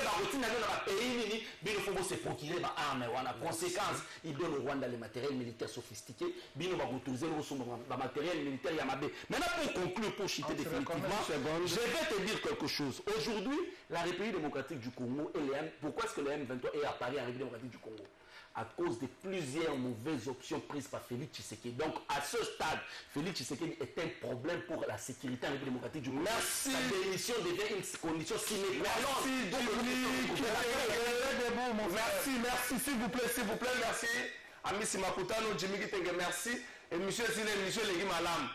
il faut se procurer des armes. En conséquence, ils donnent au Rwanda les matériels militaires sophistiqués. Ils vont utiliser le matériel militaire Yamabe. Maintenant, pour conclure, pour chiter définitivement, je vais te dire quelque chose. Aujourd'hui, la République démocratique du Congo et les M, pourquoi est-ce que le M23 est à Paris, la République démocratique du Congo? à cause de plusieurs mauvaises options prises par Félix Tshisekedi. Donc, à ce stade, Félix Tshisekedi est un problème pour la sécurité en République démocratique du Congo. Merci. Sa démission devient une condition sine qua non. Merci, s'il vous plaît, merci. Ami Simakutano, Jimmy Kitenge, merci. Et monsieur Legi Malam.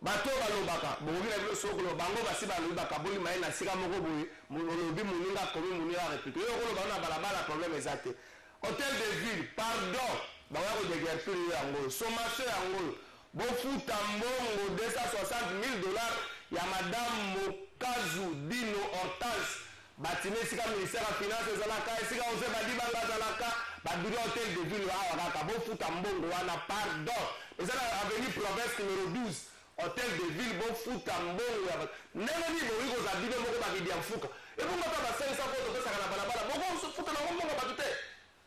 Bato balobaka bokoki na bilo sokolo bango basi balobaka boli mai na sika moko boye molobi moninga komi moninga réplique yo koloba na balabala problème eza te hôtel de ville pardon bakoya kodegerpile yango sommation yango bofuta mbongo 260 000 $ ya madame Mokazu Dino Hortense batime esika ministère ya finance ezalaka esika ose badibanga azalaka babiro hôtel de ville awa kaka bofuta mbongo wana pardon eza na avenue province numéro 12 hôtel de ville bofuta mbongo ndenge nini bokoki kozala bibe moko bakidi ya mfuka ebongata basalisa po topesaka na balabala bokofuta nango mbongo bato te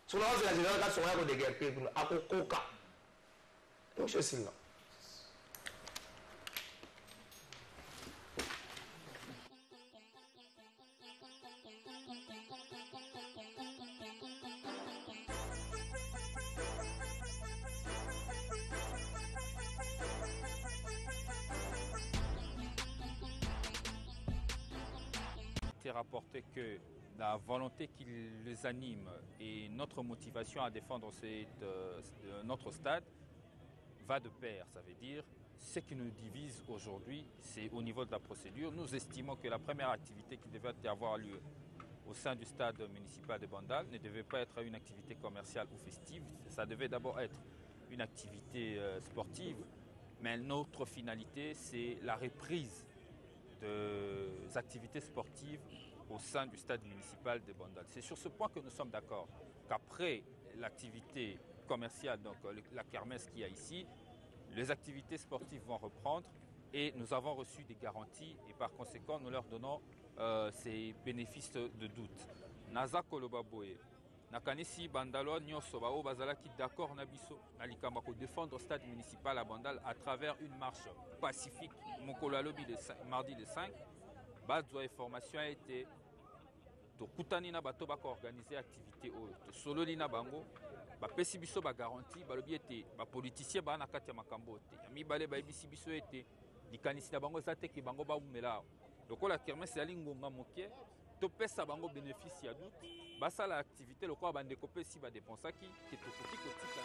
soki nakozela général kasi songo ya kodegerpe kuna akokoka monsieur Singa. Rapporté que la volonté qui les anime et notre motivation à défendre notre stade va de pair. Ça veut dire ce qui nous divise aujourd'hui, c'est au niveau de la procédure. Nous estimons que la première activité qui devait avoir lieu au sein du stade municipal de Bandal ne devait pas être une activité commerciale ou festive. Ça devait d'abord être une activité sportive. Mais notre finalité, c'est la reprise des activités sportives au sein du stade municipal de Bandal. C'est sur ce point que nous sommes d'accord, qu'après l'activité commerciale, donc la kermesse qu'il y a ici, les activités sportives vont reprendre et nous avons reçu des garanties et par conséquent nous leur donnons ces bénéfices de doute. Naza Kolobaboye, nakanisi Bandalo nyonso bao bazalaki d'accord na biso na likamba ko défendre le stade municipal à Bandal à travers une marche pacifique. Mokolo alobi mardi le 5, bazwa information a été tokutani na bato bako organiser activité oyo tosololi na bango bapesi biso bagaranti balobi ete bapoliticien baa na kati ya makambo te ya mibale bayebisi biso ete likanisi na bango eza te ke bango baumela awa lokola kermese ezali ngonga moke topesa bango bénéfice ya doute basala activité lokola bandeko mpe si badepensaki ke tokoki kotika